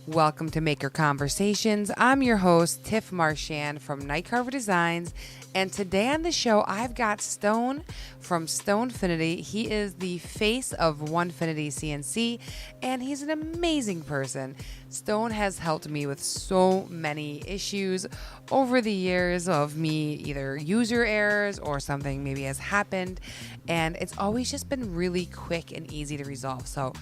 Welcome to Maker Conversations. I'm your host, Tiff Marchand from NIGHTCARVER Designs. And today on the show, I've got Stone from Stonefinity. He is the face of Onefinity CNC, and he's an amazing person. Stone has helped me with so many issues over the years of me, either user errors or something maybe has happened. And it's always just been really quick and easy to resolve. So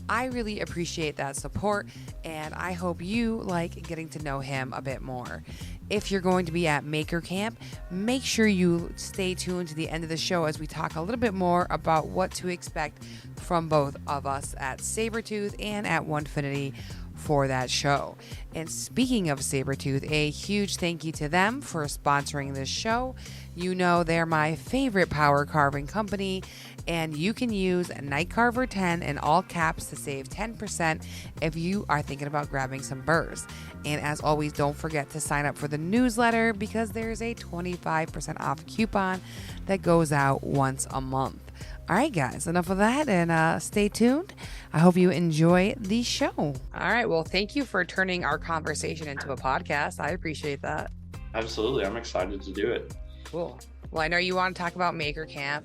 I really appreciate that support, and I hope you like getting to know him a bit more. If you're going to be at Maker Camp, make sure you stay tuned to the end of the show as we talk a little bit more about what to expect from both of us at Sabretooth and at Onefinity for that show. And speaking of Sabretooth, a huge thank you to them for sponsoring this show. You know they're my favorite power carving company, and you can use NIGHTCARVER 10 in all caps to save 10% if you are thinking about grabbing some burrs. And as always, don't forget to sign up for the newsletter because there's a 25% off coupon that goes out once a month. All right, guys, enough of that, and stay tuned. I hope you enjoy the show. All right, well, thank you for turning our conversation into a podcast. I appreciate that. Absolutely. I'm excited to do it. Cool. Well, I know you want to talk about Maker Camp.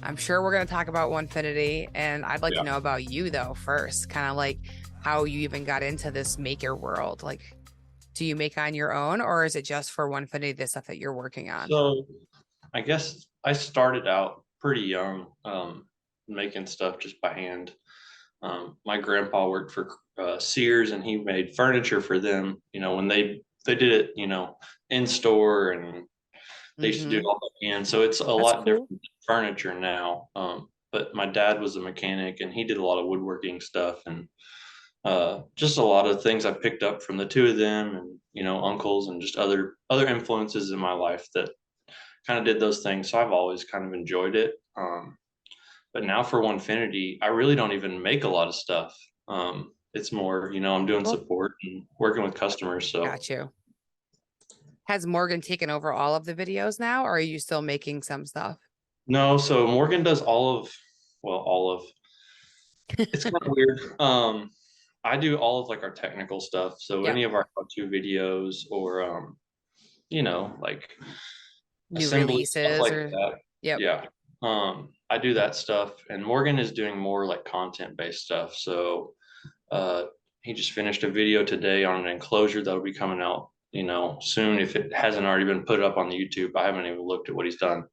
I'm sure we're going to talk about Onefinity, and I'd like to know about you, though, first, kind of like how you even got into this maker world. Like, do you make on your own, or is it just for Onefinity, the stuff that you're working on? So I guess I started out pretty young, making stuff just by hand. My grandpa worked for Sears, and he made furniture for them, when they did it, in store, and they used to do it all by hand. So it's a lot different than furniture now. But my dad was a mechanic, and he did a lot of woodworking stuff, and just a lot of things I picked up from the two of them, and uncles, and just other influences in my life that kind of did those things. So I've always kind of enjoyed it. But now for Onefinity, I really don't even make a lot of stuff. It's more, I'm doing support and working with customers. So got you. Has Morgan taken over all of the videos now, or are you still making some stuff? No, so Morgan does all of. It's kind of weird. I do all of like our technical stuff. So any of our how-to videos, or like new assembly, releases, stuff like or that. Yeah. I do that stuff, and Morgan is doing more like content-based stuff. So he just finished a video today on an enclosure that'll be coming out, soon, if it hasn't already been put up on the YouTube. I haven't even looked at what he's done.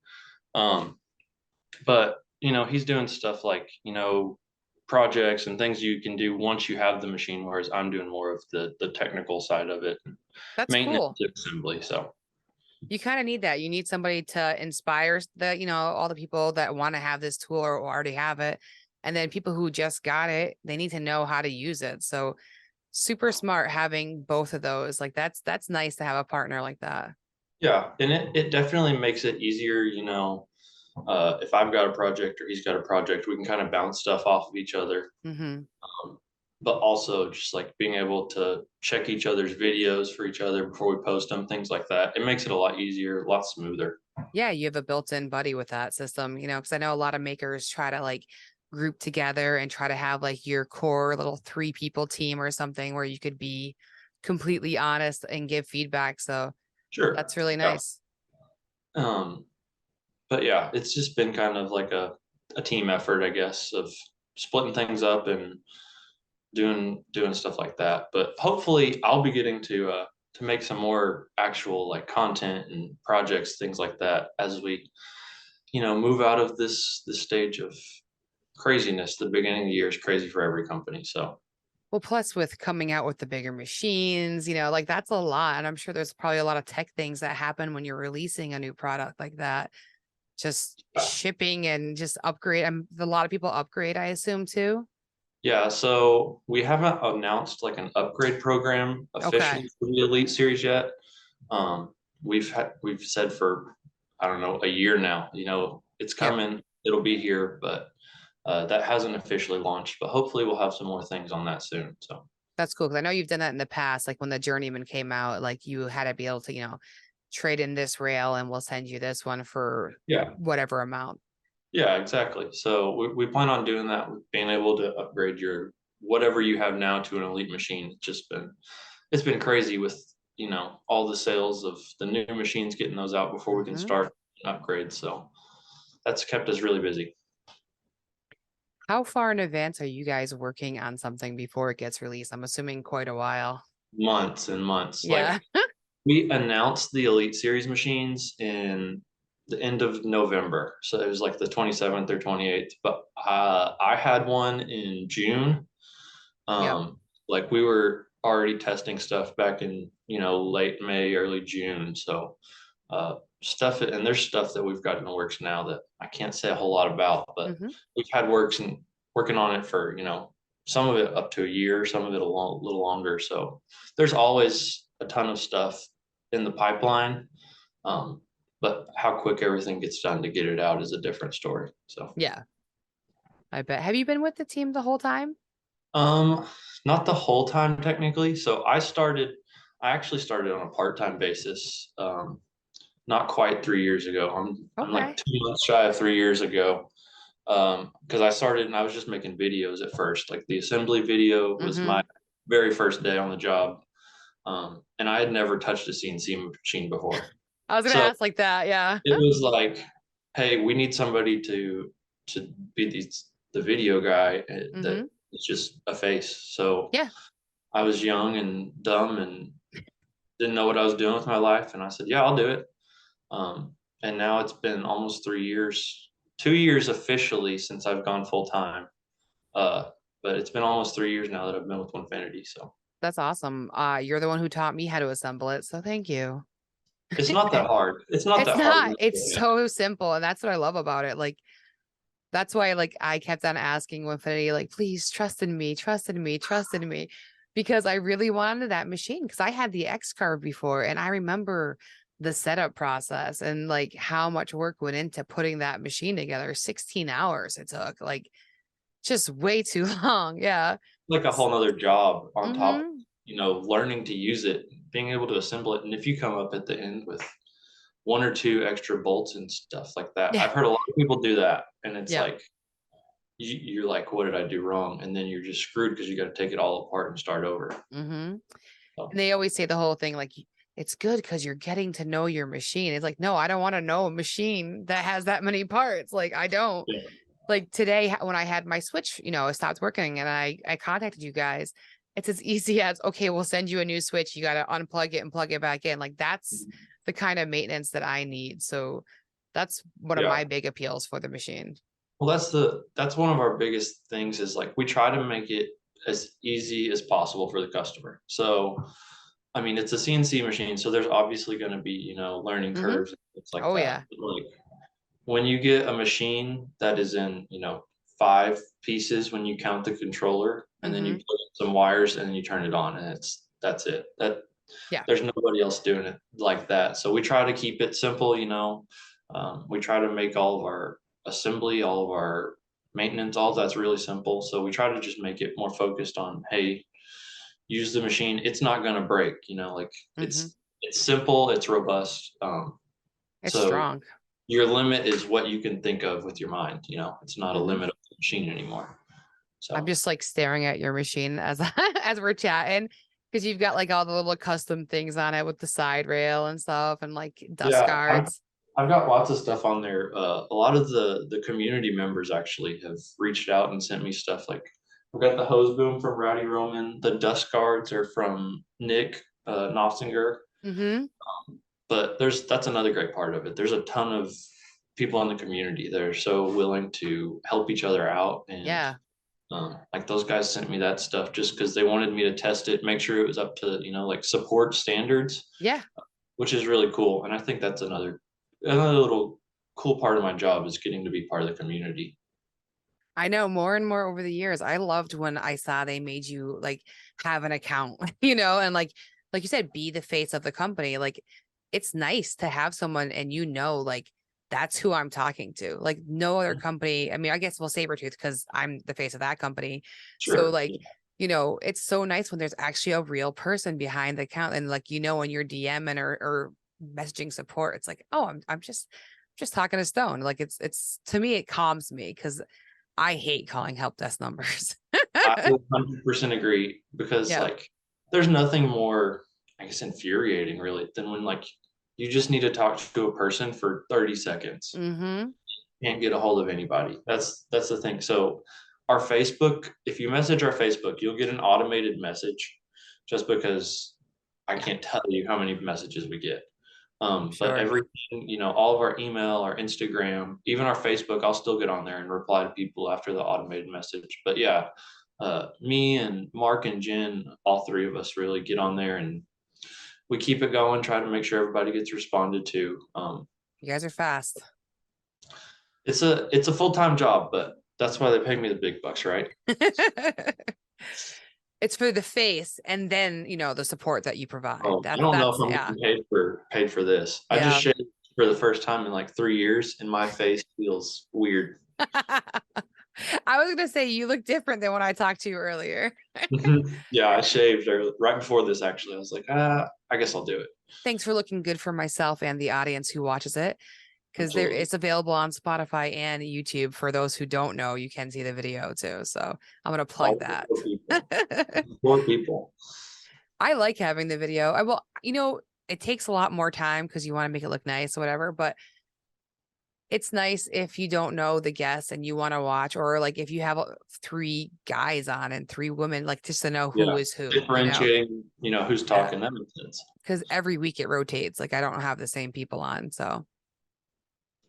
But he's doing stuff like, projects and things you can do once you have the machine, whereas I'm doing more of the technical side of it. That's maintenance, cool. assembly. So you kind of need that. You need somebody to inspire all the people that want to have this tool or already have it. And then people who just got it, they need to know how to use it. So super smart having both of those. Like that's nice to have a partner like that. Yeah. And it definitely makes it easier, if I've got a project or he's got a project, we can kind of bounce stuff off of each other. But also just like being able to check each other's videos for each other before we post them, things like that. It makes it a lot easier, a lot smoother. Yeah, you have a built-in buddy with that system, because I know a lot of makers try to like group together and try to have like your core little 3-people team or something where you could be completely honest and give feedback. So sure, that's really nice. But yeah, it's just been kind of like a team effort, I guess, of splitting things up and doing stuff like that. But hopefully I'll be getting to make some more actual like content and projects, things like that, as we move out of this stage of craziness. The beginning of the year is crazy for every company. So well, plus with coming out with the bigger machines, like that's a lot. And I'm sure there's probably a lot of tech things that happen when you're releasing a new product like that. Just shipping and just upgrade. A lot of people upgrade, I assume, too. Yeah, so we haven't announced like an upgrade program officially for the Elite Series yet. We've said for, I don't know, a year now, it's coming, it'll be here, but that hasn't officially launched, but hopefully we'll have some more things on that soon. So that's cool, because I know you've done that in the past, like when the Journeyman came out, like you had to be able to, trade in this rail and we'll send you this one for whatever amount. Yeah, exactly. So we plan on doing that, with being able to upgrade your whatever you have now to an elite machine. It's been crazy with, all the sales of the new machines, getting those out before we can start an upgrade. So that's kept us really busy. How far in advance are you guys working on something before it gets released? I'm assuming quite a while. Months and months. Yeah. Like we announced the Elite Series machines in the end of November. So it was like the 27th or 28th. But I had one in June. Yep. Like we were already testing stuff back in, late May, early June. So and there's stuff that we've got in the works now that I can't say a whole lot about, but we've had working on it for, some of it up to a year, some of it a little longer. So there's always a ton of stuff in the pipeline. But how quick everything gets done to get it out is a different story. So yeah, I bet. Have you been with the team the whole time? Not the whole time technically. So I actually started on a part-time basis. Not quite 3 years ago. I'm like 2 months shy of 3 years ago. Because I started and I was just making videos at first. Like the assembly video was my very first day on the job. And I had never touched a CNC machine before. I was gonna ask like that, yeah. It was like, hey, we need somebody to be the video guy that is just a face. So yeah, I was young and dumb and didn't know what I was doing with my life, and I said, yeah, I'll do it. And now it's been almost 3 years, 2 years officially since I've gone full time. But it's been almost 3 years now that I've been with Winfinity. So that's awesome. You're the one who taught me how to assemble it, so thank you. it's not that hard. It's not that hard. It's so simple, and that's what I love about it. Like that's why like I kept on asking Winfinity, like, please trust in me, because I really wanted that machine because I had the X-Carve before, and I remember the setup process and like how much work went into putting that machine together. 16 hours it took, like just way too long. Yeah. Like a whole nother job on top, learning to use it, being able to assemble it. And if you come up at the end with one or two extra bolts and stuff like that, I've heard a lot of people do that. And it's like, you're like, what did I do wrong? And then you're just screwed because you got to take it all apart and start over. And they always say the whole thing, like, it's good because you're getting to know your machine. It's like, no, I don't want to know a machine that has that many parts. Like, I don't. Like today when I had my switch, it stopped working and I contacted you guys. It's as easy as, okay, we'll send you a new switch. You got to unplug it and plug it back in. Like that's the kind of maintenance that I need. So that's one of my big appeals for the machine. Well, that's one of our biggest things is like, we try to make it as easy as possible for the customer. So, I mean, it's a CNC machine, so there's obviously going to be, learning curves. It's like that. Like when you get a machine that is in, 5 pieces when you count the controller, and then you put in some wires and then you turn it on, and that's it. There's nobody else doing it like that. So we try to keep it simple, we try to make all of our assembly, all of our maintenance, all of that's really simple. So we try to just make it more focused on, hey, use the machine. It's not going to break, like it's simple, it's robust. It's so strong. Your limit is what you can think of with your mind. It's not a limit of the machine anymore. So I'm just like staring at your machine as as we're chatting, because you've got like all the little custom things on it with the side rail and stuff and like dust guards. I've got lots of stuff on there. A lot of the community members actually have reached out and sent me stuff. Like we've got the hose boom from Rowdy Roman. The dust guards are from Nick Nofsinger. But that's another great part of it. There's a ton of people in the community that are so willing to help each other out. And like those guys sent me that stuff just because they wanted me to test it, make sure it was up to, like support standards. Which is really cool. And I think that's another little cool part of my job is getting to be part of the community. I know more and more over the years. I loved when I saw they made you like have an account, and like you said, be the face of the company. Like it's nice to have someone and like that's who I'm talking to. Like no other company. I mean, I guess Sabretooth because I'm the face of that company. So like, it's so nice when there's actually a real person behind the account and like, when you're DMing or messaging support, it's like, oh, I'm just talking to Stone. Like it's to me, it calms me because I hate calling help desk numbers. I would 100% agree because Yeah. like there's nothing more, I guess, infuriating really than when like you just need to talk to a person for 30 seconds. Mm-hmm. Can't get a hold of anybody. That's the thing. So our Facebook, if you message our Facebook, you'll get an automated message just because I Yeah, can't tell you how many messages we get. I'm But sure. everything, all of our email, our Instagram, even our Facebook, I'll still get on there and reply to people after the automated message. But yeah, me and Mark and Jen, all three of us really get on there and we keep it going, try to make sure everybody gets responded to. You guys are fast. It's a full-time job, but that's why they pay me the big bucks, right? It's for the face and then, the support that you provide. Oh, I don't know if I'm Yeah. getting paid for this. I just Yeah. shaved for the first time in like 3 years, and my face feels weird. I was gonna say you look different than when I talked to you earlier. Yeah, I shaved right before this. Actually, I was like, I guess I'll do it. Thanks for looking good for myself and the audience who watches it. Because Absolutely. it's available on Spotify and YouTube. For those who don't know, you can see the video too. So I'm gonna plug All that. poor people. Poor people. I like having the video. I will, it takes a lot more time because you want to make it look nice or whatever, but it's nice if you don't know the guests and you want to watch, or like if you have 3 guys on and 3 women, like just to know who Yeah, is who, differentiating. Who's Yeah. talking. That makes sense. Because every week it rotates. Like I don't have the same people on. So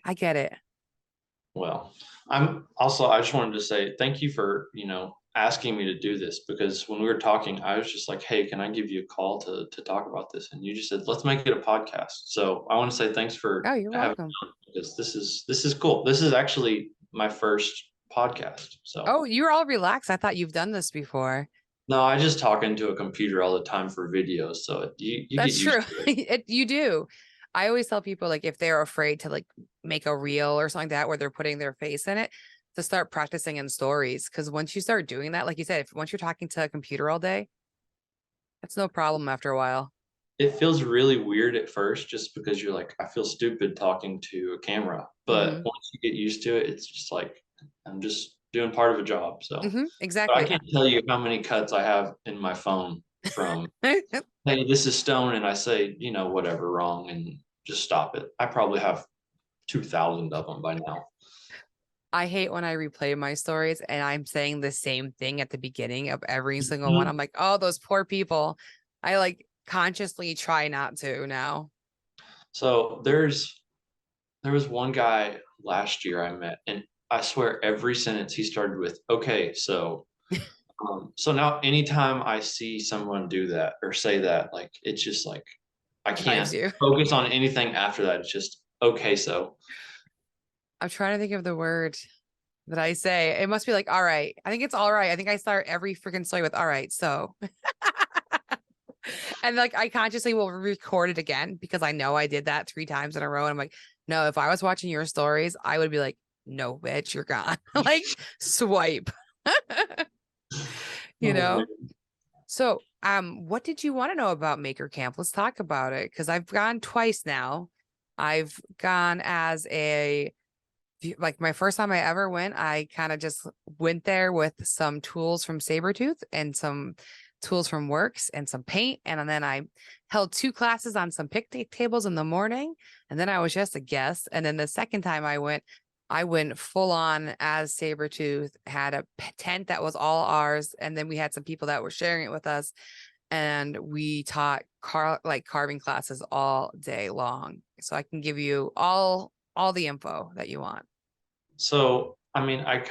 I get it. Well, I just wanted to say thank you for, asking me to do this because when we were talking, I was just like, hey, can I give you a call to talk about this? And you just said, let's make it a podcast. So I want to say thanks for Oh, you're having welcome. me on because this is cool. This is actually my first podcast. So Oh, you're all relaxed. I thought you've done this before. no, I just talk into a computer all the time for videos. So you get That's true. used to it. You do. I always tell people like if they're afraid to like make a reel or something like that where they're putting their face in it, to start practicing in stories. Because once you start doing that, like you said, if once you're talking to a computer all day, that's no problem after a while. It feels really weird at first just because you're like, I feel stupid talking to a camera. But Mm-hmm. once you get used to it, it's just like I'm just doing part of a job. So, Mm-hmm. but I Exactly. can't tell you how many cuts I have in my phone from, hey, this is Stone, and I say, whatever wrong and just stop it. I probably have 2,000 of them by now. I hate when I replay my stories and I'm saying the same thing at the beginning of every single one. Mhm. I'm like, oh, those poor people. I like consciously try not to now. So there was one guy last year I met, and I swear every sentence he started with, okay, so now anytime I see someone do that or say that, like it's just like I Drives can't you. focus on anything after that. It's just okay, so I'm trying to think of the word that I say. It must be like, all right. I think it's all right. I think I start every freaking story with all right. So, and like I consciously will record it again because I know I did that 3 times in a row. And I'm like, no, if I was watching your stories, I would be like, no, bitch, you're gone. Like, swipe, you oh, know? man. So, what did you want to know about Maker Camp? Let's talk about it because I've gone twice now. I've gone as like my first time I ever went, I kind of just went there with some tools from Sabretooth and some tools from Works and some paint. And then I held 2 classes on some picnic tables in the morning. And then I was just a guest. And then the second time I went full on as Sabretooth, had a tent that was all ours. And then we had some people that were sharing it with us. And we taught carving classes all day long. So I can give you all the info that you want. So I mean, I've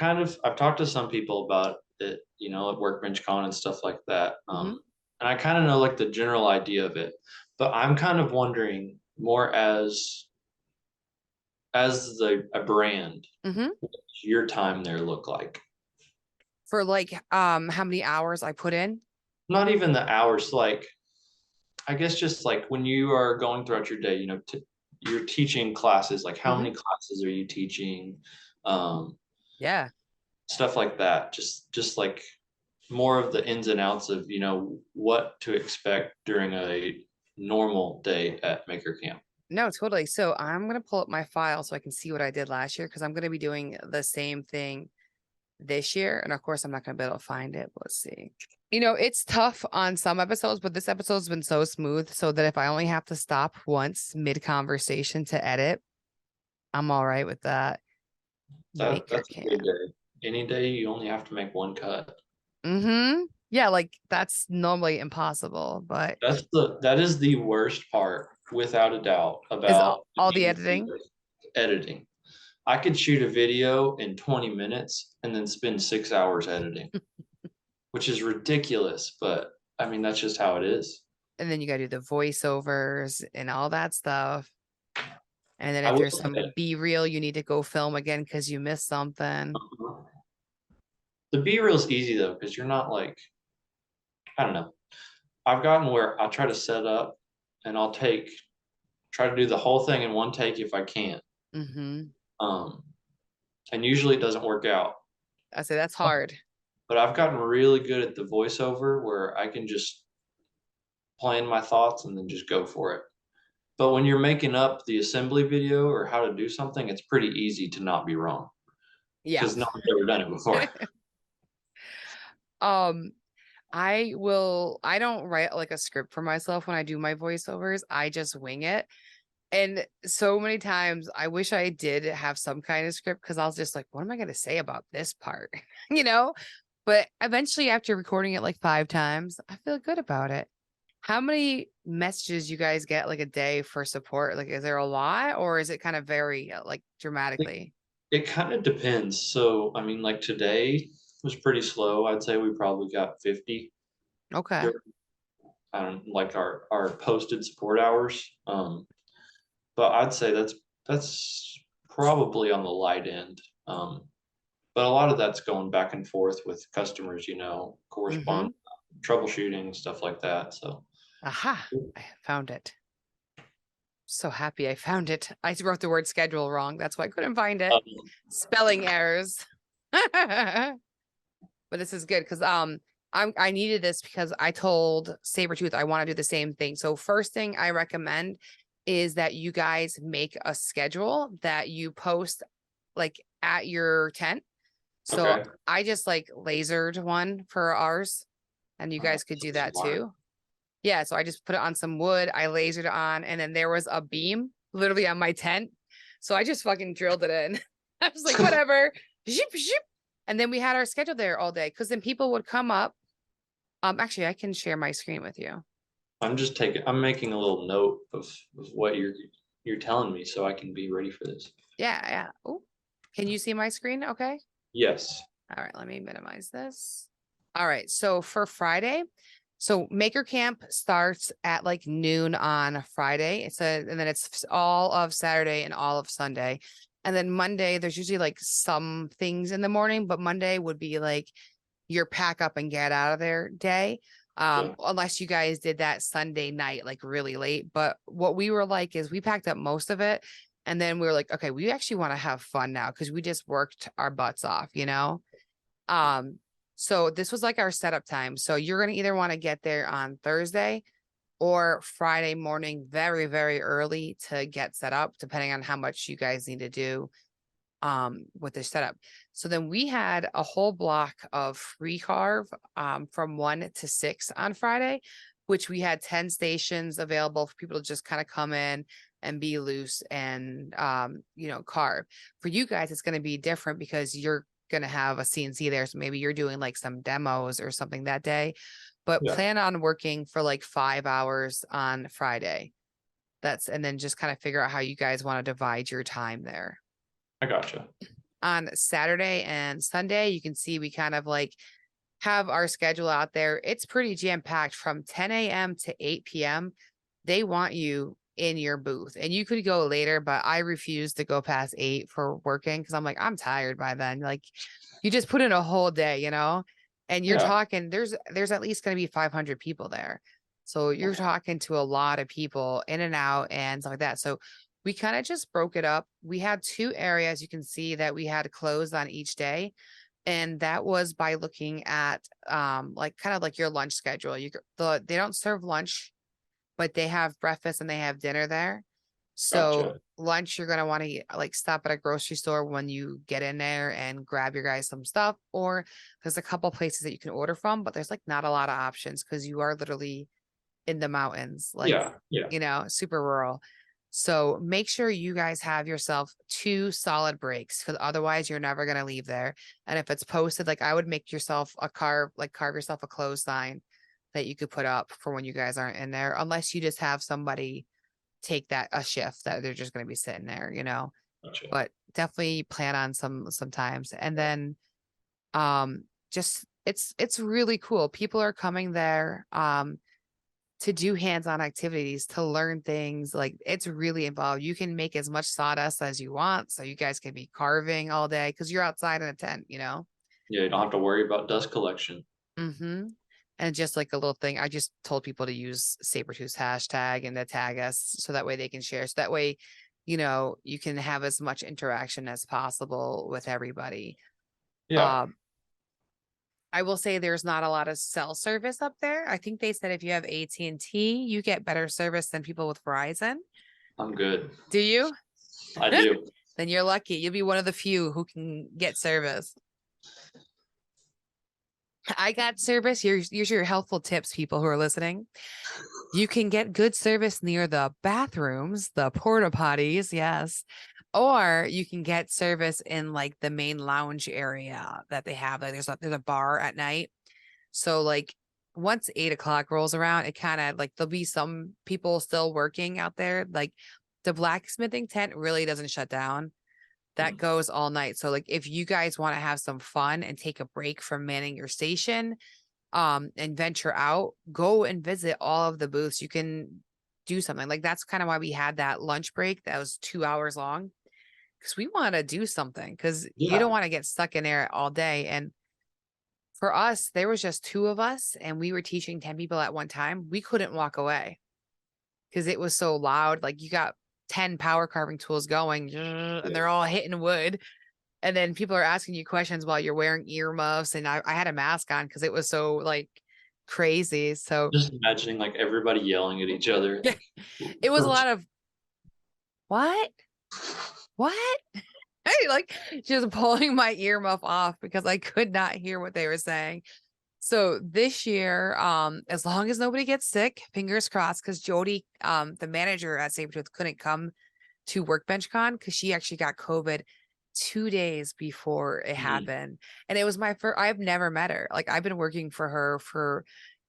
talked to some people about it, at Workbench Con and stuff like that. Mm-hmm. And I kind of know like the general idea of it, but I'm kind of wondering more as a brand, Mm-hmm. what's your time there look like? For like how many hours I put in. Not even the hours, like I guess just like when you are going throughout your day, you're teaching classes, like how Mm-hmm. many classes are you teaching? Um, Yeah. Stuff like that. Just like more of the ins and outs of, what to expect during a normal day at Maker Camp. No, totally. So I'm gonna pull up my file so I can see what I did last year because I'm gonna be doing the same thing this year. And of course, I'm not going to be able to find it. But let's see. You know, it's tough on some episodes, but this episode's been so smooth so that if I only have to stop once mid-conversation to edit, I'm all right with that. Maker That's a good camp. day. Any day you only have to make one cut. Mm-hmm. Yeah, like that's normally impossible, but That is the worst part, without a doubt, is about all the being editing? editing. I could shoot a video in 20 minutes and then spend 6 hours editing, which is ridiculous, but I mean that's just how it is. And then you got to do the voiceovers and all that stuff. And then I if will there's some say, B-reel, you need to go film again because you missed something. the B reel's easy though, because you're not like, I don't know. I've gotten where I try to set up and try to do the whole thing in one take if I can. Mm-hmm. Um, and usually it doesn't work out. I say that's hard. But I've gotten really good at the voiceover where I can just plan my thoughts and then just go for it. But when you're making up the assembly video or how to do something, it's pretty easy to not be wrong Yeah. because no one's ever done it before. um, I don't write like a script for myself when I do my voiceovers. I just wing it. And so many times I wish I did have some kind of script because I was just like, what am I going to say about this part? You know? But eventually, after recording it like 5 times, I feel good about it. How many messages you guys get like a day for support? Like, is there a lot or is it kind of vary like dramatically? It kind of depends. So, I mean, like today was pretty slow. I'd say we probably got 50 Okay. during, like our posted support hours. But I'd say that's probably on the light end. But a lot of that's going back and forth with customers, Mm-hmm. correspond, troubleshooting, stuff like that. So, Aha. I found it. So happy I found it. I wrote the word schedule wrong. That's why I couldn't find it. Spelling errors. But this is good because I needed this because I told Sabretooth I want to do the same thing. So first thing I recommend is that you guys make a schedule that you post like at your tent. So okay. I just like lasered one for ours, and you guys could do that Smart. too. Yeah, so I just put it on some wood, I lasered it on, and then there was a beam literally on my tent. So I just fucking drilled it in. I was like, whatever. And then we had our schedule there all day because then people would come up. Actually, I can share my screen with you. I'm making a little note of what you're telling me so I can be ready for this. Yeah, yeah. Oh, can you see my screen? Okay. Yes. All right, let me minimize this. All right, so for Friday, so Maker Camp starts at like noon on Friday. And then it's all of Saturday and all of Sunday. And then Monday, there's usually like some things in the morning, but Monday would be like your pack up and get out of there day. Yeah. Unless you guys did that Sunday night, like really late. But what we were like is we packed up most of it. And then we were like, okay, we actually want to have fun now because we just worked our butts off, you know? So this was like our setup time. So you're going to either want to get there on Thursday or Friday morning, very, very early to get set up, depending on how much you guys need to do with the setup. So then we had a whole block of free carve from 1 to 6 on Friday, which we had 10 stations available for people to just kind of come in and be loose and carve. For you guys, it's going to be different because you're going to have a CNC there. So maybe you're doing like some demos or something that day, but plan on working for like 5 hours on Friday. And then just kind of figure out how you guys want to divide your time there. I gotcha. On Saturday and Sunday, you can see we kind of like have our schedule out there. It's pretty jam-packed from 10 a.m. to 8 p.m. They want you in your booth, and you could go later, but I refuse to go past 8 for working because I'm like, I'm tired by then. Like, you just put in a whole day, and you're talking, there's at least going to be 500 people there. So you're talking to a lot of people in and out and stuff like that. So we kind of just broke it up. We had 2 areas you can see that we had closed on each day. And that was by looking at like kind of like your lunch schedule. They don't serve lunch, but they have breakfast and they have dinner there. So Gotcha. lunch, you're gonna want to like stop at a grocery store when you get in there and grab your guys some stuff. Or there's a couple places that you can order from, but there's like not a lot of options because you are literally in the mountains, like, Yeah. Yeah. super rural. So make sure you guys have yourself 2 solid breaks because otherwise you're never gonna leave there. And if it's posted, like I would make yourself carve yourself a close sign that you could put up for when you guys aren't in there, unless you just have somebody take that a shift that they're just gonna be sitting there. Gotcha. But definitely plan on sometimes. And then just it's really cool. People are coming there to do hands-on activities, to learn things. Like it's really involved. You can make as much sawdust as you want, so you guys can be carving all day because you're outside in a tent. Yeah, you don't have to worry about dust collection. Mm-hmm. And just like a little thing, I just told people to use Sabertooth's hashtag and to tag us so that way they can share. So that way, you can have as much interaction as possible with everybody. Yeah, Um, I will say there's not a lot of cell service up there. I think they said if you have AT&T, you get better service than people with Verizon. I'm good. Do you? I do. Then you're lucky. You'll be one of the few who can get service. I got service. Here's your helpful tips, people who are listening. You can get good service near the bathrooms, the porta potties, yes. Or you can get service in like the main lounge area that they have. Like there's a bar at night. So like once 8 o'clock rolls around, it kind of like there'll be some people still working out there. Like the blacksmithing tent really doesn't shut down. That goes all night. So like if you guys want to have some fun and take a break from manning your station, and venture out, go and visit all of the booths. You can do something. Like that's kind of why we had that lunch break that was 2 hours long. Because we want to do something because you don't Yeah. want to get stuck in there all day. And for us, there was just 2 of us and we were teaching 10 people at one time. We couldn't walk away because it was so loud. Like you got 10 power carving tools going and they're all hitting wood. And then people are asking you questions while you're wearing earmuffs. And I had a mask on because it was so like crazy. So Just imagining like everybody yelling at each other. Like, it was a lot of what? What? Hey, like just pulling my earmuff off because I could not hear what they were saying. So this year, as long as nobody gets sick, fingers crossed, because Jody, the manager at Sabertooth, couldn't come to Workbench Con because she actually got COVID 2 days before it happened. And it was my first, I've never met her. Like I've been working for her for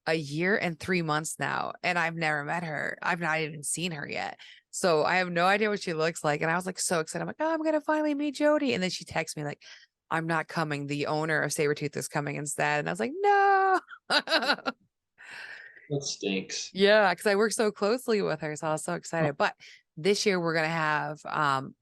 a year and 3 months now, and I've never met her. I've not even seen her yet. So I have no idea what she looks like. And I was like so excited. I'm like, oh, I'm gonna finally meet Jody. And then she texts me like, I'm not coming. The owner of Sabertooth is coming instead. And I was like, no. that stinks. Yeah, because I work so closely with her. So I was so excited. But this year we're gonna have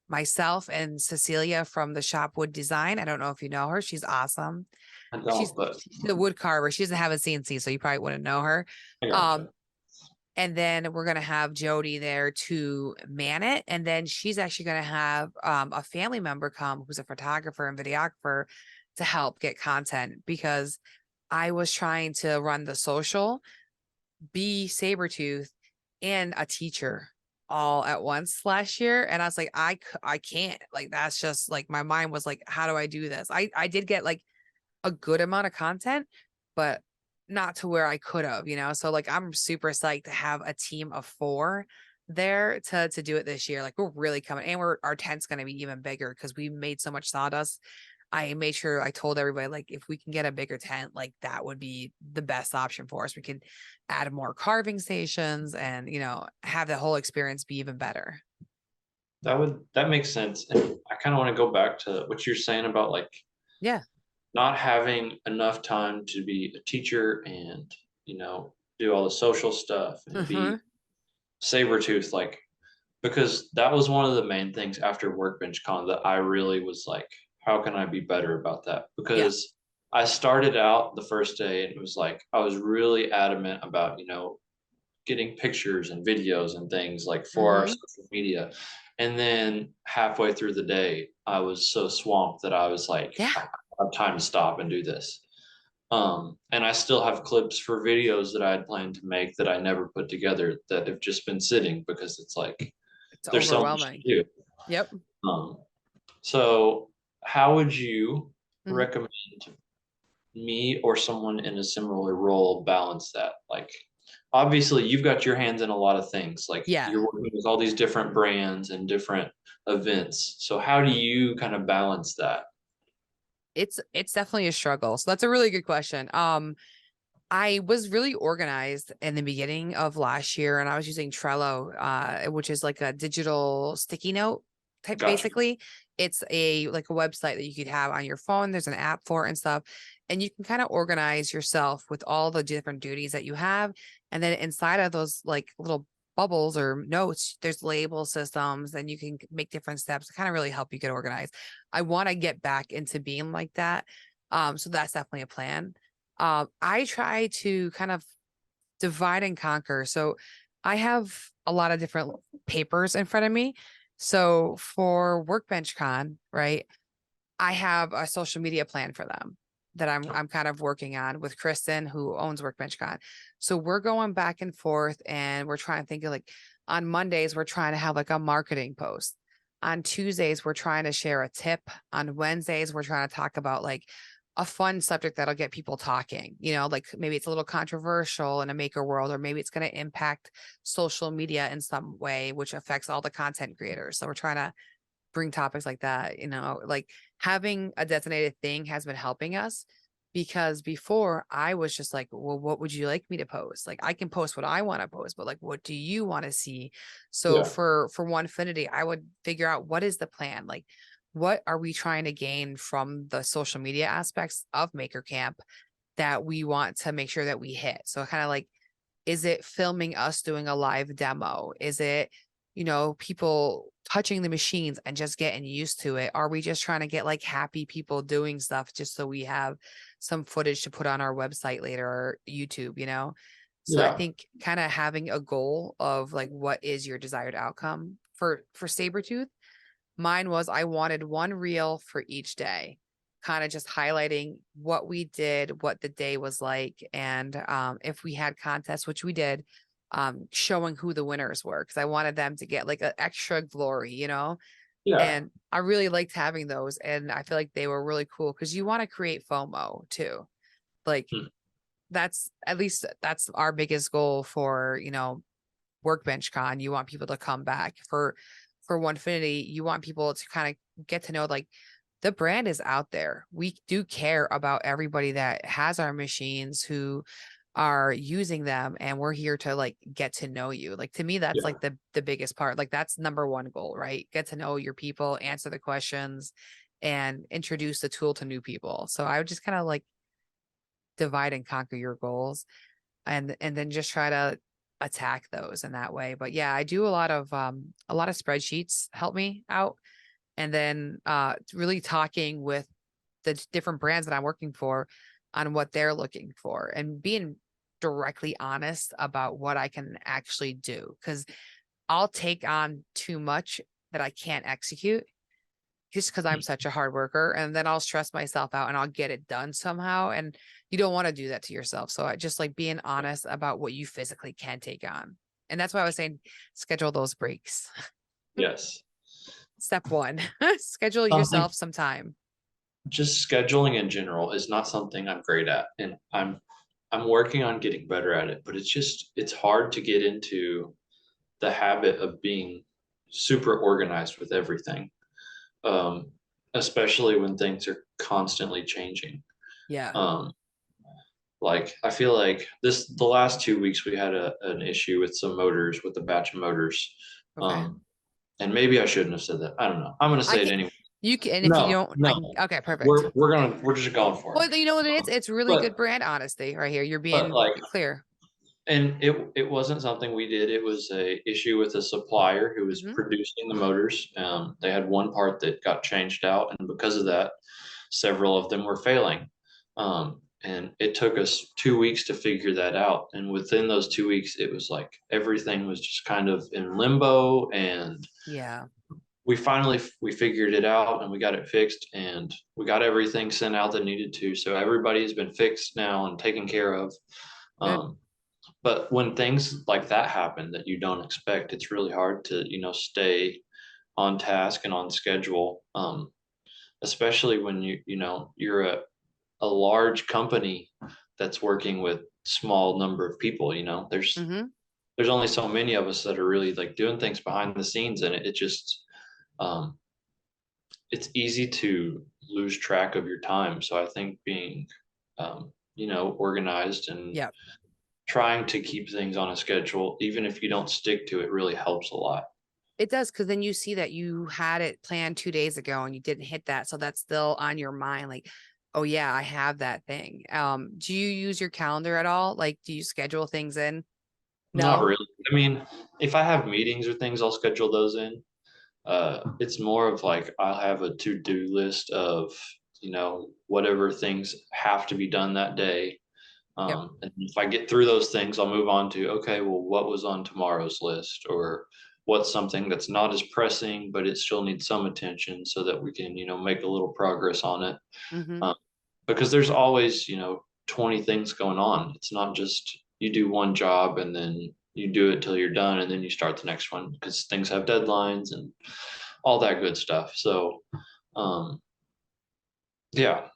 myself and Cecilia from the shop Wood Design. I don't know if you know her. She's awesome. I She's don't, but the wood carver. She doesn't have a CNC, so you probably wouldn't know her. I Um, gotcha. and then we're gonna have Jody there to man it. And then she's actually gonna have a family member come who's a photographer and videographer to help get content because I was trying to run the social, be Sabertooth, and a teacher all at once last year. And I was like, I can't. Like that's just like my mind was like, how do I do this? I did get like a good amount of content, but not to where I could have. So like I'm super psyched to have a team of 4 there to do it this year. Like we're really coming and our tent's gonna be even bigger because we made so much sawdust. I made sure I told everybody like if we can get a bigger tent, like that would be the best option for us. We could add more carving stations and have the whole experience be even better. That makes sense. And I kind of want to go back to what you're saying about like Yeah. not having enough time to be a teacher and, do all the social stuff and Uh-huh. be Sabertooth, like because that was one of the main things after Workbench Con that I really was like, how can I be better about that? Yeah. Because I started out the first day and it was like I was really adamant about, getting pictures and videos and things like for our Mm-hmm. social media. And then halfway through the day, I was so swamped that I was like, Yeah. I don't have time to stop and do this. And I still have clips for videos that I had planned to make that I never put together that have just been sitting because it's like It's there's so much overwhelming. to do. Yep. Um, so how would you Mhm. recommend me or someone in a similar role balance that? Like, obviously, you've got your hands in a lot of things. Like, Yeah. you're working with all these different brands and different events. So, how do you kind of balance that? It's definitely a struggle. So that's a really good question. I was really organized in the beginning of last year, and I was using Trello, which is like a digital sticky note type. Gotcha. Basically, it's a like a website that you could have on your phone. There's an app for it and stuff, and you can kind of organize yourself with all the different duties that you have. And then inside of those like little bubbles or notes, there's label systems, and you can make different steps to kind of really help you get organized. I want to get back into being like that. So that's definitely a plan. I try to kind of divide and conquer. So I have a lot of different papers in front of me. So for Workbench Con, right, I have a social media plan for them that I'm kind of working on with Kristen, who owns Workbench Con. So we're going back and forth, and we're trying to think of like on Mondays, we're trying to have like a marketing post. On Tuesdays, we're trying to share a tip. On Wednesdays, we're trying to talk about like a fun subject that'll get people talking, like maybe it's a little controversial in a maker world, or maybe it's going to impact social media in some way, which affects all the content creators. So we're trying to bring topics like that, like having a designated thing has been helping us, because before I was just like, well, what would you like me to post? Like I can post what I want to post, but like, what do you want to see? So Yeah. for Onefinity, I would figure out what is the plan? Like, what are we trying to gain from the social media aspects of Maker Camp that we want to make sure that we hit? So kind of like, is it filming us doing a live demo? Is it, people touching the machines and just getting used to it? Are we just trying to get like happy people doing stuff just so we have some footage to put on our website later or YouTube? So I Yeah. think kind of having a goal of like, what is your desired outcome for Sabretooth? Mine was I wanted one reel for each day, kind of just highlighting what we did, what the day was like, and if we had contests, which we did, showing who the winners were, because I wanted them to get like an extra glory. Yeah. And I really liked having those, and I feel like they were really cool because you want to create FOMO too. Like Hmm. that's our biggest goal for Workbench Con. You want people to come back for Onefinity. You want people to kind of get to know like the brand is out there. We do care about everybody that has our machines, who are using them, and we're here to like get to know you. Like to me, that's Yeah. like the biggest part. Like that's number one goal, right? Get to know your people, answer the questions, and introduce the tool to new people. So I would just kind of like divide and conquer your goals, and then just try to attack those in that way. But yeah, I do a lot of spreadsheets help me out, and then really talking with the different brands that I'm working for on what they're looking for, and being directly honest about what I can actually do, because I'll take on too much that I can't execute just because I'm such a hard worker, and then I'll stress myself out and I'll get it done somehow. And you don't want to do that to yourself. So I just like being honest about what you physically can take on. And that's why I was saying schedule those breaks. Yes. Step one, schedule Something, yourself some time. just scheduling in general is not something I'm great at, and I'm working on getting better at it, but it's hard to get into the habit of being super organized with everything. Um, Especially when things are constantly changing. Yeah. Um, like I feel like the last 2 weeks we had an issue with some motors, with a batch of motors. Okay. Um, and maybe I shouldn't have said that. I don't know. I'm gonna I say it can, anyway. you can, and if you No, don't, I can, no. okay, perfect. We're just going for it. Well, you know what it is? It's really But good brand honesty right here. You're but being like, clear. and it wasn't something we did. It was a issue with a supplier who was Hmm. producing the motors. They had one part that got changed out, and because of that, several of them were failing. And it took us 2 weeks to figure that out. And within those 2 weeks, it was like everything was just kind of in limbo. And Yeah. we figured it out, and we got it fixed, and we got everything sent out that needed to. So everybody's been fixed now and taken care of. Good. Um, but when things like that happen that you don't expect, it's really hard to, stay on task and on schedule. Especially when you're a large company that's working with small number of people, Mm-hmm. there's only so many of us that are really like doing things behind the scenes, and it just um it's easy to lose track of your time. So I think being organized and Yeah. trying to keep things on a schedule, even if you don't stick to it, really helps a lot. It does, because then you see that you had it planned 2 days ago and you didn't hit that. So that's still on your mind. Like, oh yeah, I have that thing. Do you use your calendar at all? Like, do you schedule things in? Not No? really. I mean, if I have meetings or things, I'll schedule those in. It's more of like I'll have a to-do list of, whatever things have to be done that day. Yep. And if I get through those things, I'll move on to, okay, well, what was on tomorrow's list, or what's something that's not as pressing, but it still needs some attention so that we can, make a little progress on it. Mm-hmm. Um, because there's always 20 things going on. It's not just you do one job and then you do it till you're done and then you start the next one, because things have deadlines and all that good stuff. So um yeah.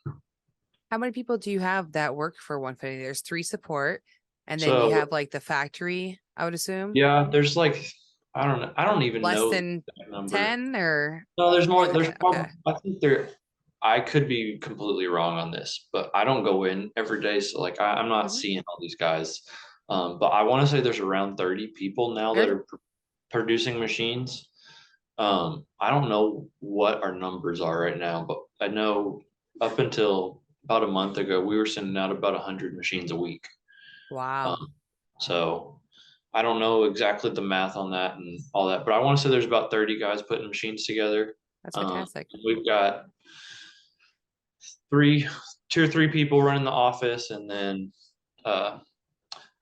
How many people do you have that work for 150? There's 3 support, and then you have So like the factory, I would assume. yeah, there's like, I don't even Less know than that number. 10 or No, there's more more. than There's 10? probably, Okay. I think there, I could be completely wrong on this, but I don't go in every day. So like, I'm not Mm-hmm. seeing all these guys. But I want to say there's around 30 people now that Good. are producing machines. I don't know what our numbers are right now, but I know up until about a month ago, we were sending out about 100 machines a week. Wow. Um, so I don't know exactly the math on that and all that, but I want to say there's about 30 guys putting machines together. That's fantastic. We've got three, 2 or 3 people running the office, and then uh,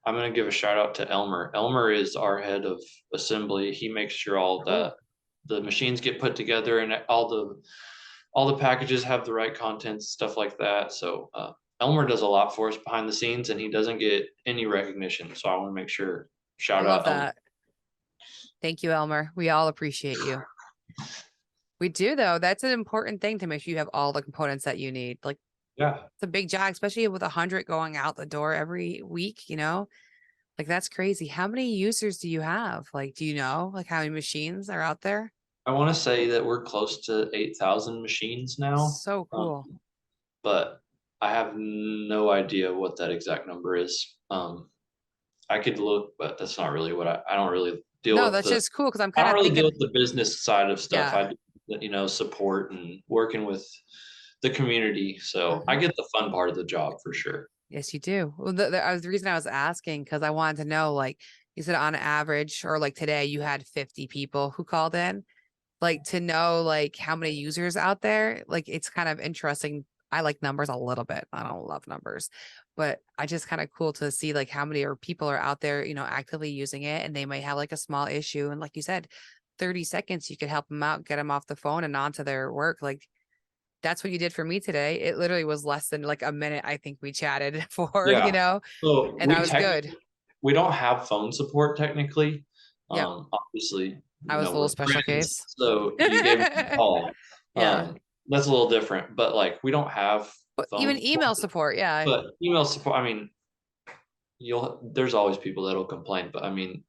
I'm going to give a shout out to Elmer. Elmer is our head of assembly. He makes sure all Cool. the machines get put together and all the packages have the right contents, stuff like that. So Elmer does a lot for us behind the scenes, and he doesn't get any recognition. So I want to make sure I shout love out Elmer. that. Thank you, Elmer. We all appreciate you. We do, though. That's an important thing to make sure you have all the components that you need. Like, Yeah. it's a big job, especially with 100 going out the door every week, Like, that's crazy. How many users do you have? Like, do you know, like, how many machines are out there? I want to say that we're close to 8,000 machines now, So cool. but I have no idea what that exact number is. I could look, but that's not really what I don't really deal No, with that's just cool because I'm I kind don't of really deal thinking, with the business side of stuff. yeah. I do, support and working with the community. So I Mhm. get the fun part of the job for sure. Yes, you do. Well, the reason I was asking because I wanted to know, like, you said on average, or like today, you had 50 people who called in. Like, to know like how many users out there, like, it's kind of interesting. I like numbers a little bit. I don't love numbers, but I just kind of cool to see like how many or people are out there, actively using it, and they might have like a small issue. And like you said, 30 seconds, you could help them out, get them off the phone and onto their work. Like, that's what you did for me today. It literally was less than like a minute. I think we chatted for, Yeah. So and I was good. we don't have phone support technically. Yep. Obviously, I was a little we're special friends, case. so you gave me a call. Yeah. That's a little different, but like we don't have But phone even email support, support. Yeah. but email support. I mean, there's always people that'll complain, but I mean,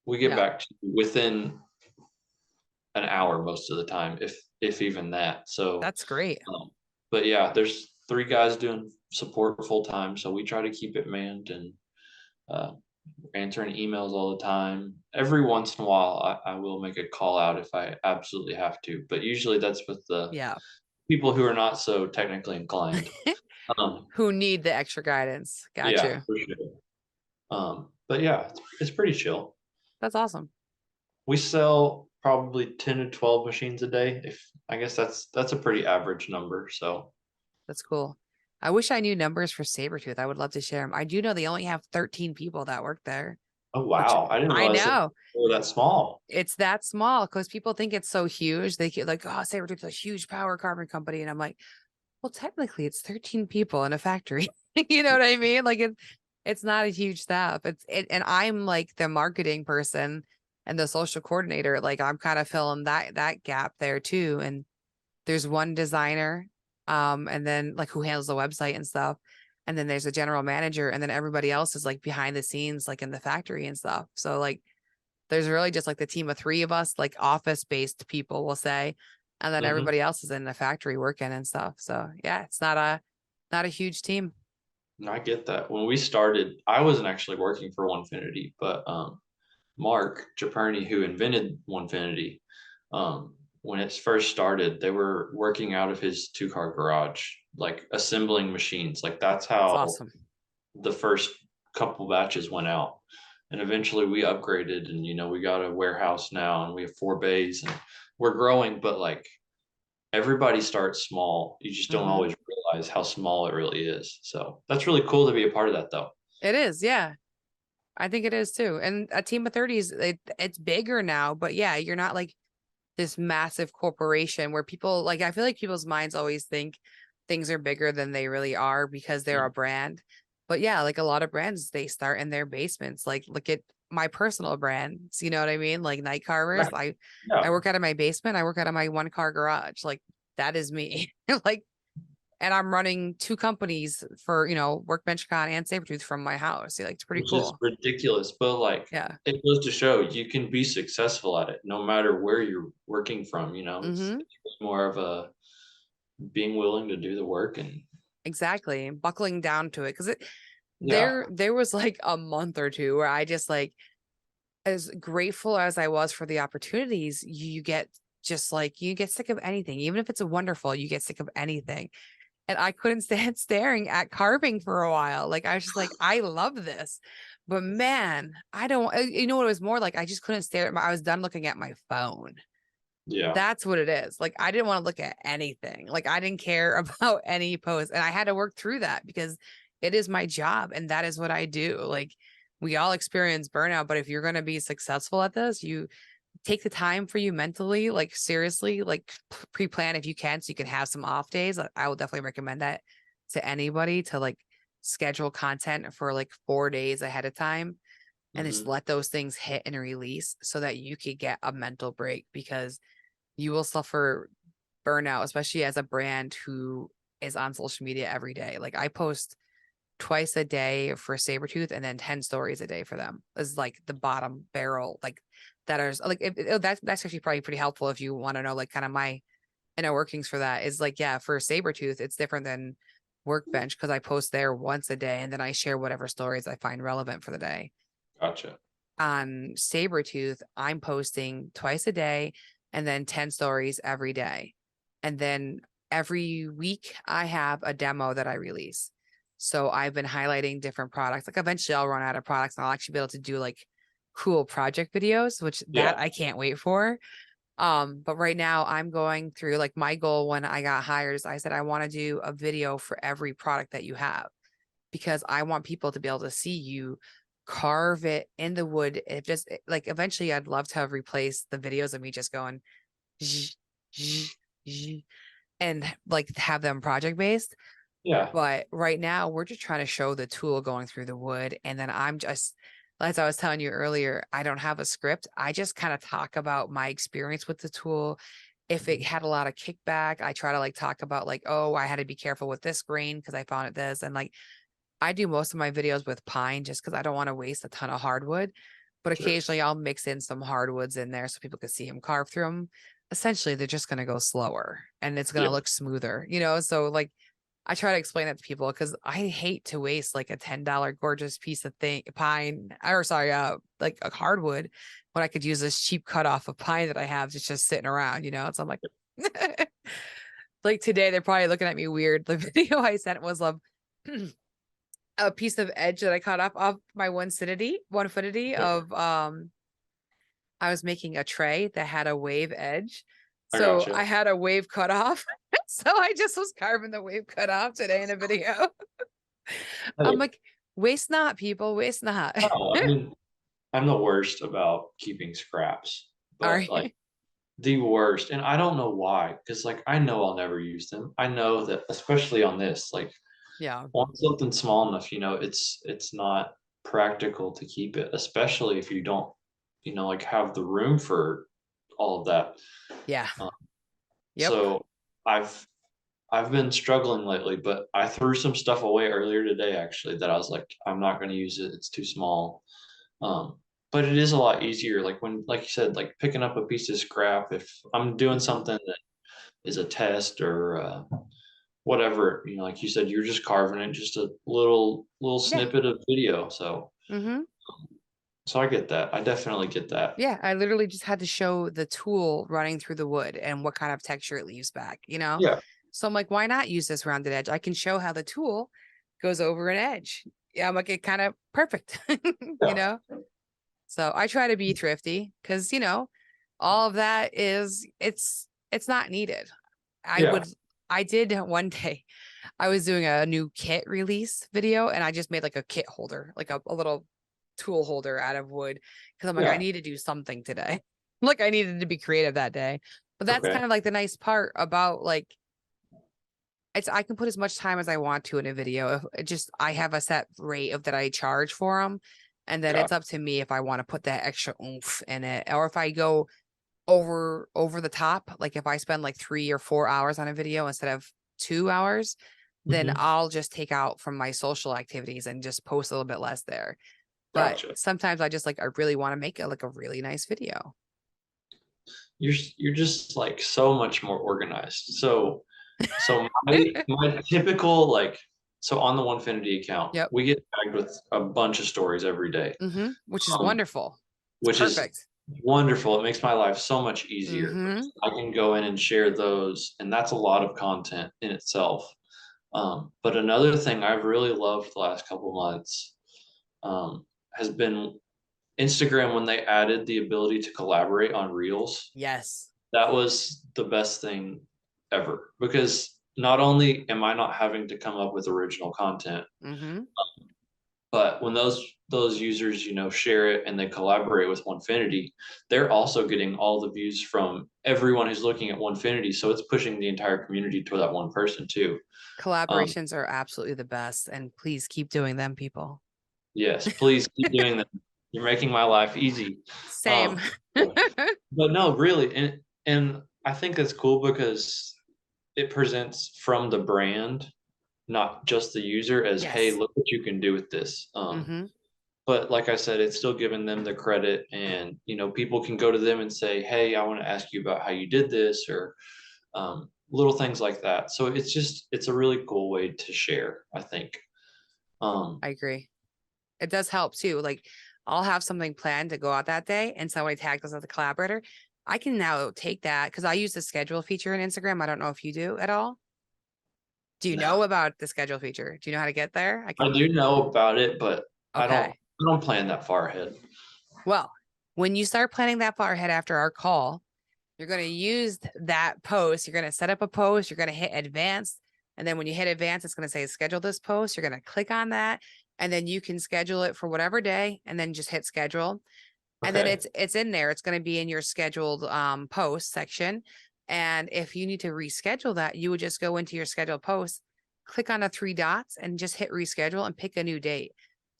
we get Yeah. back to you within an hour most of the time, if even that. So, That's great. but yeah, there's 3 guys doing support full time, so we try to keep it manned and uh, answering emails all the time. Every once in a while, I will make a call out if I absolutely have to, but usually that's with the Yeah. people who are not so technically inclined. Um, Who need the extra guidance. Got yeah, you. for sure. But yeah, it's pretty chill. That's awesome. We sell probably 10 to 12 machines a day. If I guess that's a pretty average number. So, That's cool. I wish I knew numbers for Sabretooth. I would love to share them. I do know they only have 13 people that work there, oh which wow, I didn't I realize that know they were that small. it's that small because people think it's so huge. They get like, oh, Sabretooth's a huge power carbon company. And I'm like, well, technically it's 13 people in a factory. You know what I mean? Like, It's not a huge staff. And I'm like the marketing person and the social coordinator. Like I'm kind of filling that gap there too. And there's one designer, and then like who handles the website and stuff. And then there's a general manager, and then everybody else is like behind the scenes, like in the factory and stuff. So like there's really just like the team of three of us, like office based people, we'll say, and then Hmm. everybody else is in the factory working and stuff. So yeah, it's not a huge team. And I get that. When we started, I wasn't actually working for Onefinity, but Mark Chaperny, who invented Onefinity, when it first started, they were working out of his two-car garage, like assembling machines. Like that's It's how awesome. the first couple batches went out. And eventually we upgraded and we got a warehouse now and we have 4 bays and we're growing, but like everybody starts small. You just don't Hmm. always realize how small it really is. So that's really cool to be a part of that though. It is, yeah. I think it is too. And a team of 30s, it's bigger now, but yeah, you're not like this massive corporation where people like, I feel like people's minds always think things are bigger than they really are because they're a brand. But yeah, like a lot of brands, they start in their basements. Like look at my personal brands, you know what I mean? Like Night Carvers. Right. I Yeah. work out of my basement. I work out of my one car garage. Like that is me. Like, and I'm running two companies for, Workbench Con and Sabretooth from my house. Yeah, like it's pretty Which is cool. ridiculous, but like Yeah. it goes to show you can be successful at it no matter where you're working from. Mm-hmm. It's more of a being willing to do the work and Exactly. Buckling down to it. Cause yeah, there was like a month or two where I just like, as grateful as I was for the opportunities, you get just like you get sick of anything, even if it's a wonderful, you get sick of anything. And I couldn't stand staring at carving for a while. Like I was just like, I love this. But man, I don't, you know what it was more like? I just couldn't stare at I was done looking at my phone. yeah, That's what it is. Like I didn't want to look at anything. Like I didn't care about any post. And I had to work through that because it is my job and that is what I do. Like we all experience burnout, but if you're going to be successful at this, you take the time for you mentally, like seriously, like pre-plan if you can, so you can have some off days. I will definitely recommend that to anybody to like schedule content for like 4 days ahead of time and just hmm, let those things hit and release so that you could get a mental break because you will suffer burnout, especially as a brand who is on social media every day. Like I post twice a day for Sabretooth and then 10 stories a day for them is like the bottom barrel. Like that is like that's actually probably pretty helpful if you want to know like kind of my inner workings for that is like, yeah, for Sabretooth, it's different than Workbench because I post there once a day and then I share whatever stories I find relevant for the day. gotcha. On Sabretooth, I'm posting twice a day and then 10 stories every day. And then every week I have a demo that I release. So I've been highlighting different products. Like eventually I'll run out of products and I'll actually be able to do like cool project videos, which Yeah, that I can't wait for. But right now I'm going through like my goal when I got hired is I said I want to do a video for every product that you have because I want people to be able to see you carve it in the wood. It just like eventually I'd love to have replaced the videos of me just going zzz, zzz, zzz, and like have them project based. yeah, But right now we're just trying to show the tool going through the wood. And then I'm just, as I was telling you earlier, I don't have a script. I just kind of talk about my experience with the tool. If it had a lot of kickback, I try to like talk about like, oh, I had to be careful with this grain because I found it this. And like I do most of my videos with pine just because I don't want to waste a ton of hardwood. But sure, occasionally I'll mix in some hardwoods in there so people can see them carve through them. Essentially, they're just going to go slower and it's going yeah, to look smoother, you know? So, like, I try to explain that to people because I hate to waste like a $10 gorgeous piece of thing pine or sorry, like a hardwood when I could use this cheap cut off of pine that I have just sitting around, you know. So I'm like, like today they're probably looking at me weird. The video I sent was of a piece of edge that I cut off my one-footity sure. of I was making a tray that had a wave edge. I So gotcha. I had a wave cut off. So I just was carving the wave cut off today in a video. I'm Hey, like, waste not, people, waste not. no, I mean, I'm the worst about keeping scraps, Are but like you? the worst, and I don't know why, because like I know I'll never use them. I know that, especially on this, like. Yeah. want something small enough, it's not practical to keep it, especially if you don't, like have the room for all of that. Yeah. Uh, Yep. so I've I've been struggling lately, but I threw some stuff away earlier today actually that I was like, I'm not going to use it. It's too small. Um, but it is a lot easier. Like you said, like picking up a piece of scrap. If I'm doing Hmm. something that is a test or whatever, like you said, you're just carving it, just a little Yeah. snippet of video. Hmm. So I get that. I definitely get that. Yeah. I literally just had to show the tool running through the wood and what kind of texture it leaves back, you know? Yeah. So I'm like, why not use this rounded edge? I can show how the tool goes over an edge. Yeah, I'm like, it kind of perfect, you Yeah. know? So I try to be thrifty because, all of that it's not needed. I Yeah. would, I did one day, I was doing a new kit release video and I just made like a kit holder, like a little tool holder out of wood. Cause I'm like, I Yeah. need to do something today. Like I needed to be creative that day. But that's Okay. kind of like the nice part about like, I can put as much time as I want to in a video. If it just I have a set rate of that I charge for them, and then Yeah. it's up to me if I want to put that extra oomph in it, or if I go over the top. Like if I spend like 3 or 4 hours on a video instead of 2 hours, then Hmm. I'll just take out from my social activities and just post a little bit less there. But Gotcha. sometimes I just like I really want to make it like a really nice video. You're just like so much more organized. So my typical so on the Onefinity account, Yep. we get tagged with a bunch of stories every day, Which is um, wonderful. It's which is perfect. wonderful. It makes my life so much easier. Mm-hmm. I can go in and share those, and that's a lot of content in itself. But another thing I've really loved the last couple months um, has been Instagram when they added the ability to collaborate on Reels. Yes. That was the best thing ever because not only am I not having to come up with original content, Mm-hmm. but when those users, share it and they collaborate with Onefinity, they're also getting all the views from everyone who's looking at Onefinity. So it's pushing the entire community to that one person too. Um, Collaborations are absolutely the best, and please keep doing them, people. yes, please keep doing that. You're making my life easy. Same. Um, but no, really, and I think that's cool because it presents from the brand, not just the user, as hey, Yes. look what you can do with this. Mm-hmm. But like I said, it's still giving them the credit, and people can go to them and say, hey, I want to ask you about how you did this, or little things like that. So it's a really cool way to share, I think. I agree. It does help too. Like I'll have something planned to go out that day, and somebody tags us as a collaborator. I can now take that because I use the schedule feature in Instagram. I don't know if you do at all. Do you know about the schedule feature? Do you know how to get there? I I can. do know about it, but I don't Okay. I don't plan that far ahead. Well, when you start planning that far ahead after our call, you're going to use that post. You're going to set up a post. You're going to hit advanced. And then when you hit advanced, it's going to say schedule this post. You're going to click on that. And then you can schedule it for whatever day and then just hit schedule. And then Okay. it's in there. It's going to be in your scheduled post section. And if you need to reschedule that, you would just go into your scheduled post, click on the three dots and just hit reschedule and pick a new date.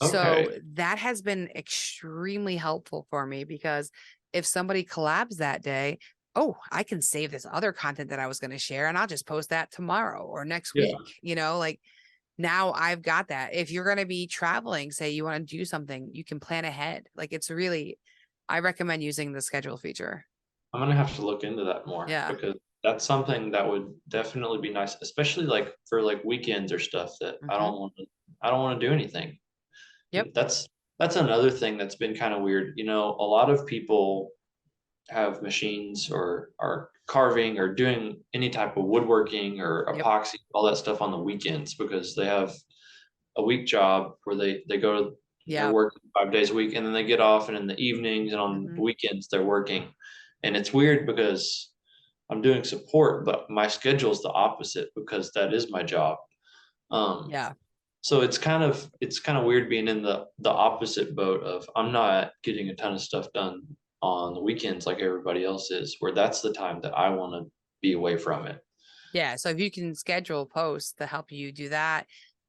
So Okay. that has been extremely helpful for me because if somebody collabs that day, oh, I can save this other content that I was going to share and I'll just post that tomorrow or next Yeah. week. Like now I've got that. If you're going to be traveling, say you want to do something, you can plan ahead. Like it's really, I recommend using the schedule feature. I'm gonna have to look into that more Yeah. because that's something that would definitely be nice, especially like for like weekends or stuff that Hmm. I don't want to do anything. Yep. That's another thing that's been kind of weird. A lot of people have machines or are carving or doing any type of woodworking or Yep. epoxy, all that stuff on the weekends because they have a week job where they go to they're Yeah. working 5 days a week and then they get off and in the evenings and on the Hmm. weekends they're working. And it's weird because I'm doing support, but my schedule is the opposite because that is my job. Um, Yeah. so it's kind of weird being in the opposite boat of I'm not getting a ton of stuff done on the weekends like everybody else is, where that's the time that I want to be away from it. Yeah. So if you can schedule posts to help you do that,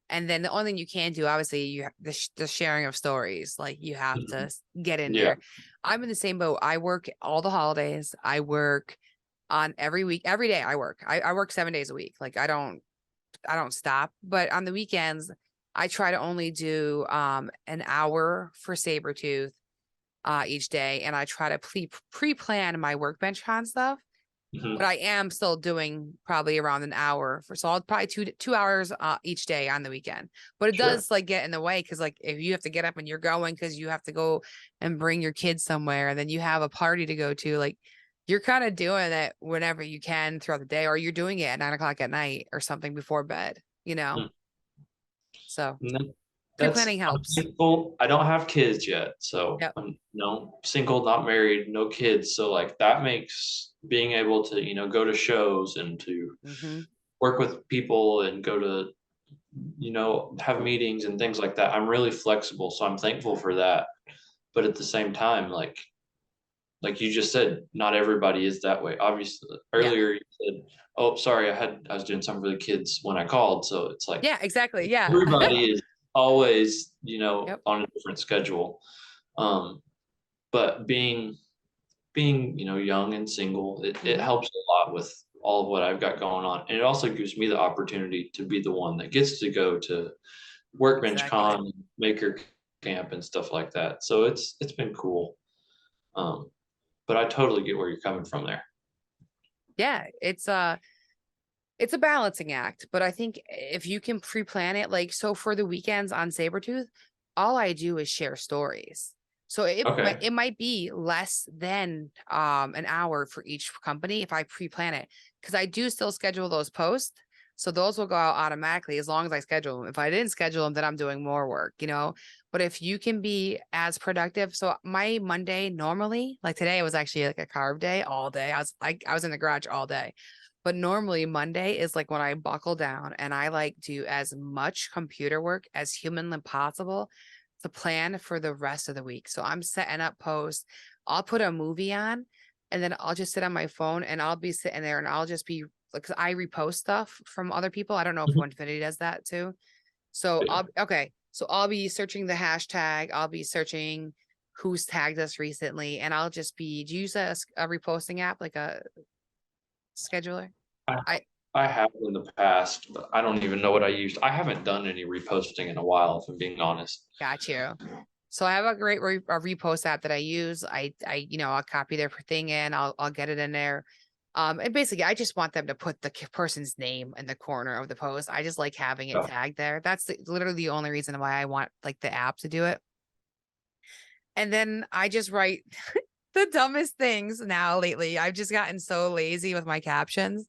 And then the only thing you can do, obviously, you have the sharing of stories. Like you have to get in Yeah. there. I'm in the same boat. I work all the holidays. I work on every week, every day. I work. I work 7 days a week. Like I don't stop. But on the weekends, I try to only do an hour for Sabretooth each day, and I try to pre-plan my workbench con stuff. But I am still doing probably around an hour so I'll probably 2 hours each day on the weekend. But it Sure. does like get in the way because like if you have to get up and you're going because you have to go and bring your kids somewhere, and then you have a party to go to, like you're kind of doing it whenever you can throughout the day, or you're doing it at 9 o'clock at night or something before bed, you know? Mm. So And then pre-planning I'm helps. thankful. I don't have kids yet, so Yep. I'm single, not married, no kids. So like that makes being able to go to shows and to Mm-hmm. work with people and go to have meetings and things like that. I'm really flexible, so I'm thankful for that. But at the same time, like you just said, not everybody is that way. Obviously, Yeah. earlier you said, "Oh, sorry, I was doing something for the kids when I called." So it's like Yeah, exactly. Yeah. everybody is always, Yep. on a different schedule. Um, but being young and single, it Mm-hmm. helps a lot with all of what I've got going on, and it also gives me the opportunity to be the one that gets to go to Workbench Exactly. Con, Maker Camp, and stuff like that. So it's been cool. Um, but I totally get where you're coming from there. Yeah, it's a balancing act, but I think if you can pre-plan it, like so for the weekends on Sabretooth, all I do is share stories. So Okay. it might be less than an hour for each company if I pre-plan it, because I do still schedule those posts. So those will go out automatically as long as I schedule them. If I didn't schedule them, then I'm doing more work, you know. But if you can be as productive, so my Monday normally, like today, it was actually like a carve day all day. I was in the garage all day. But normally Monday is like when I buckle down and I like do as much computer work as humanly possible to plan for the rest of the week. So I'm setting up posts. I'll put a movie on and then I'll just sit on my phone and I'll be sitting there and I'll just be like, 'cause I repost stuff from other people. I don't know if Mhm. Onefinity does that too. So Yeah. I'll be searching the hashtag. I'll be searching who's tagged us recently, and I'll just be, do you use a reposting app like a scheduler? I, I I have in the past, but I don't even know what I used. I haven't done any reposting in a while, if I'm being honest. got you. So I have a great a repost app that I use. I'll copy their thing in. I'll get it in there. And basically, I just want them to put the person's name in the corner of the post. I just like having it Yeah. tagged there. That's literally the only reason why I want like the app to do it. And then I just write the dumbest things now lately. I've just gotten so lazy with my captions.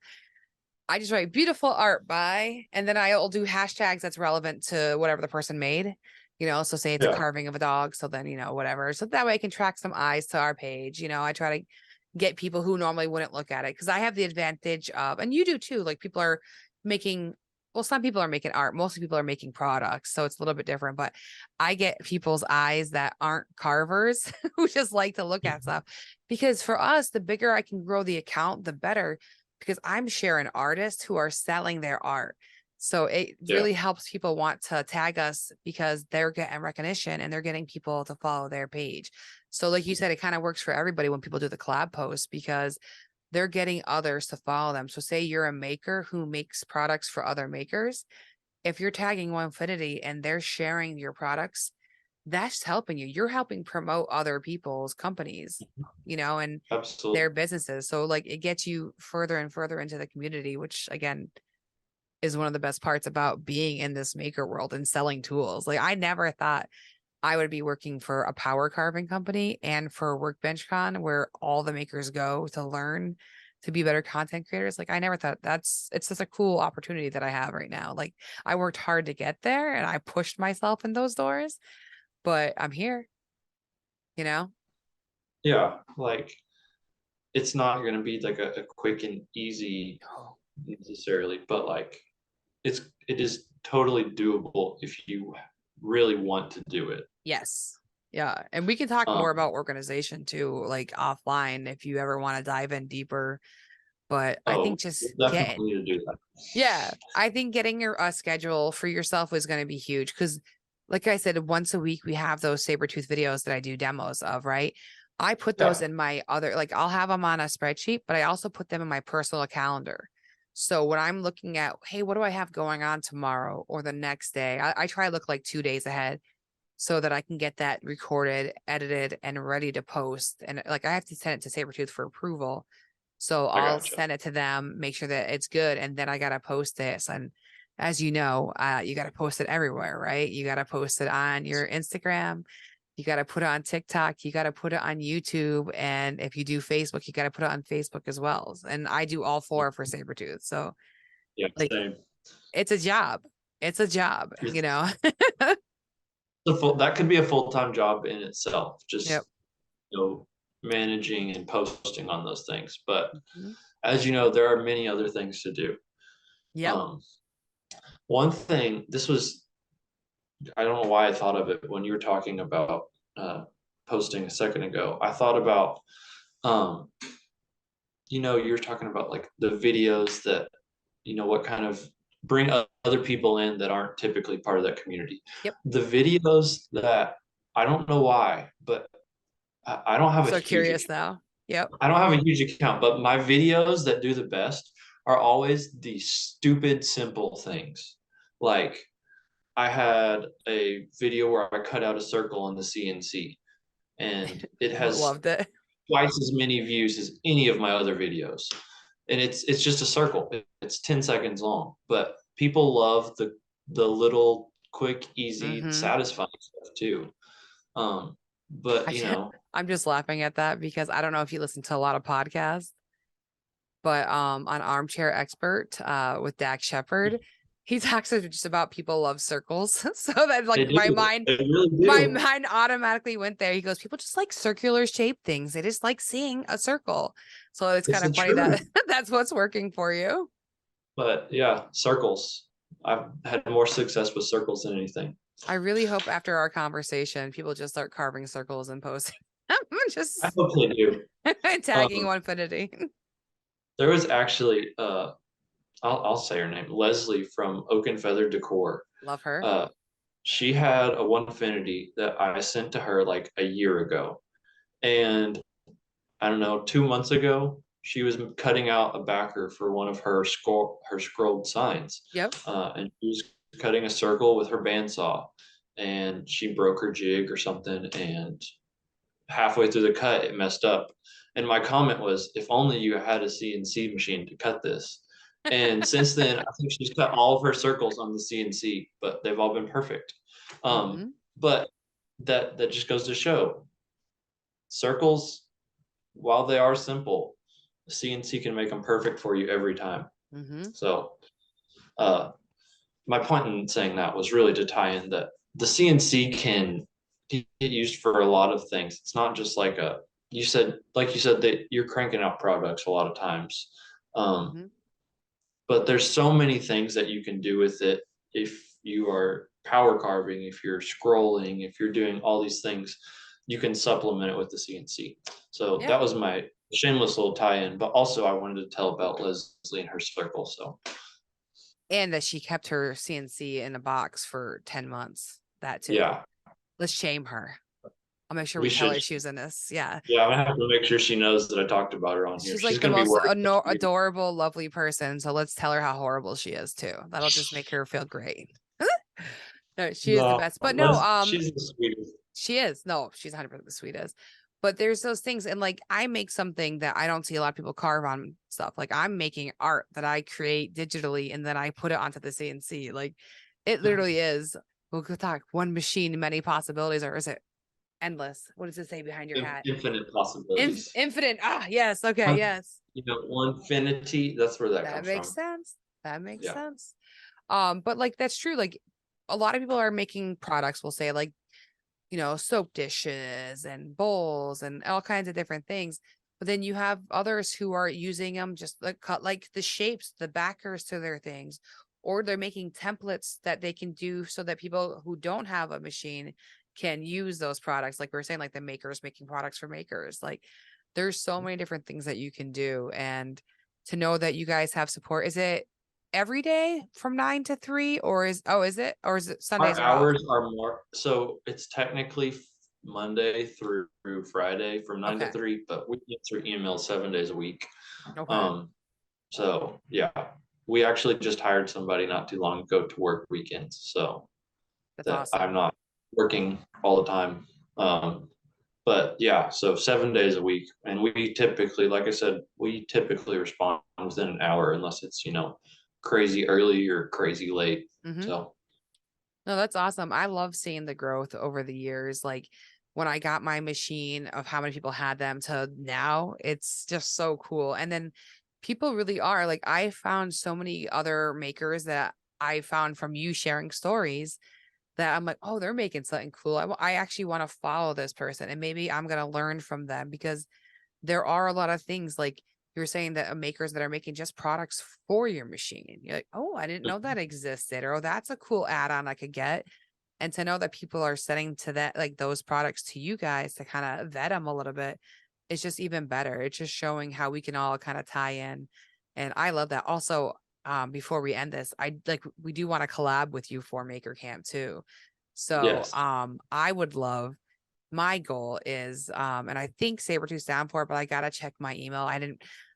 I just write beautiful art by, and then I'll do hashtags that's relevant to whatever the person made, you know. So say it's a Yeah. carving of a dog. So then, whatever. So that way I can track some eyes to our page. I try to get people who normally wouldn't look at it because I have the advantage of, and you do too. Like people are making, well, some people are making art. Most people are making products. So it's a little bit different, but I get people's eyes that aren't carvers who just like to look at stuff because for us, the bigger I can grow the account, the better because I'm sharing artists who are selling their art. So it Yeah. really helps people want to tag us because they're getting recognition and they're getting people to follow their page. So like you said, it kind of works for everybody when people do the collab posts because they're getting others to follow them. So say you're a maker who makes products for other makers. If you're tagging Onefinity and they're sharing your products, that's helping you. You're helping promote other people's companies, and their Absolutely. businesses. So like it gets you further and further into the community, which again is one of the best parts about being in this maker world and selling tools. Like I never thought I would be working for a power carving company and for Workbench Con where all the makers go to learn to be better content creators. Like I never thought it's just a cool opportunity that I have right now. Like I worked hard to get there and I pushed myself in those doors, but I'm here, you know? Yeah. Like it's not going to be like a quick and easy Oh, necessarily, but like it is totally doable if you really want to do it. yes. Yeah. And we can talk more Um, about organization too, like offline if you ever want to dive in deeper. But I Oh, think just we get, definitely need to do that. yeah, I think getting your a schedule for yourself is going to be huge because, like I said, once a week we have those saber tooth videos that I do demos of, right? I put those Yeah, in my other, like I'll have them on a spreadsheet, but I also put them in my personal calendar. So when I'm looking at, hey, what do I have going on tomorrow or the next day? I try to look like 2 days ahead so that I can get that recorded, edited, and ready to post. And like I have to send it to Sabretooth for approval. So I I'll gotcha. send it to them, make sure that it's good, and then I gotta post it. So, and as you know, you gotta post it everywhere, right? You gotta post it on your Instagram, you gotta put it on TikTok, you gotta put it on YouTube, and if you do Facebook, you gotta put it on Facebook as well. And I do all four for Sabretooth. So Yeah, like same. it's a job. It's a job, It's that could be a full-time job in itself, Yep. just managing and posting on those things. But Mhm. as you know, there are many other things to do. Yep. Um, One thing, I don't know why I thought of it when you were talking about posting a second ago. I thought about, um, you were talking about like the videos that, what kind of bring other people in that aren't typically part of that community. Yep. The videos that I don't know why, but I don't I'm have a so huge curious account. now. Yep. I don't have a huge account, but my videos that do the best are always the stupid, simple things. Like I had a video where I cut out a circle on the CNC, and it has Loved it. twice as many views as any of my other videos. And it's just a circle. It's 10 seconds long, but people love the little quick, easy, Mm-hmm. satisfying stuff too. But I'm just laughing at that because I don't know if you listen to a lot of podcasts, but on Armchair Expert with Dak Shepard, he talks just about people love circles. So that they like do. They really my do. mind automatically went there. He goes, people just like circular shaped things. They just like seeing a circle. So it's It's kind the of funny that truth. that's what's working for you. But yeah, circles. I've had more success with circles than anything. I really hope after our conversation, people just start carving circles and posting. I'm I just hope they do. tagging Um, Onefinity. there was actually I'll say her name, Leslie from Oak and Feather Decor. Love her. Uh, she had a Onefinity that I sent to her like a year ago, and I don't know, 2 months ago, she was cutting out a backer for one of her scrolled signs, Yep. and she was cutting a circle with her bandsaw, and she broke her jig or something, and halfway through the cut, it messed up. And my comment was, if only you had a CNC machine to cut this. And since then, I think she's cut all of her circles on the CNC, but they've all been perfect. Mm-hmm. But that just goes to show circles, while they are simple, the CNC can make them perfect for you every time. Mm-hmm. So uh, my point in saying that was really to tie in that the CNC can get used for a lot of things. It's not just like like you said that you're cranking out products a lot of times. Um, Mm-hmm. but there's so many things that you can do with it if you are power carving, if you're scrolling, if you're doing all these things, you can supplement it with the CNC. So Yeah. that was my shameless little tie-in, but also I wanted to tell about Leslie and her circle. So And that she kept her CNC in a box for 10 months. That too. yeah, Let's shame her. I'll make sure we we tell should. her she was in this. Yeah. Yeah, I'm gonna have to make sure she knows that I talked about her on here. She's She's like the gonna be most worried. adorable, lovely person. So let's tell her how horrible she is too. That'll just make her feel great. No, she is the No, best. But no, she's the sweetest. she is. No, she's 100% the sweetest. But there's those things. And like, I make something that I don't see a lot of people carve on stuff. Like, I'm making art that I create digitally and then I put it onto the CNC. Like, it literally is. We'll talk one machine, many possibilities, or is it endless? What does it say behind your hat? Infinite possibilities. Infinite. Ah, yes. Okay. Yes. Onefinity, that's where that That comes makes from. sense. That makes Yeah. sense. But like, that's true. Like, a lot of people are making products, we'll say, like, soap dishes and bowls and all kinds of different things. But then you have others who are using them just like cut like the shapes, the backers to their things, or they're making templates that they can do so that people who don't have a machine can use those products. Like we were saying, like the makers making products for makers. Like there's so many different things that you can do. And to know that you guys have support. Is it every day from 9 to 3, or is it Sundays Our are off? hours are more, so it's technically Monday through Friday from 9 to Okay. 3, but we answer emails 7 days a week. Okay. Um, so yeah, we actually just hired somebody not too long ago to work weekends, so That's that I'm awesome. not working all the time. But yeah, so 7 days a week, and we typically, like I said, we typically respond within an hour unless it's, crazy early or crazy late. Mm-hmm. So No, that's awesome. I love seeing the growth over the years. Like when I got my machine of how many people had them to now, it's just so cool. And then people really are like, I found so many other makers that I found from you sharing stories that I'm like, oh, they're making something cool. I actually want to follow this person and maybe I'm going to learn from them because there are a lot of things like you're saying that makers that are making just products for your machine. You're like, oh, I didn't know that existed, or oh, that's a cool add-on I could get. And to know that people are sending to that, like those products to you guys to kind of vet them a little bit, it's just even better. It's just showing how we can all kind of tie in. And I love that. Also, before we end this, we do want to collab with you for Maker Camp too. So yes, I would love, my goal is and I think Sabretooth's down for it, but I gotta check my email.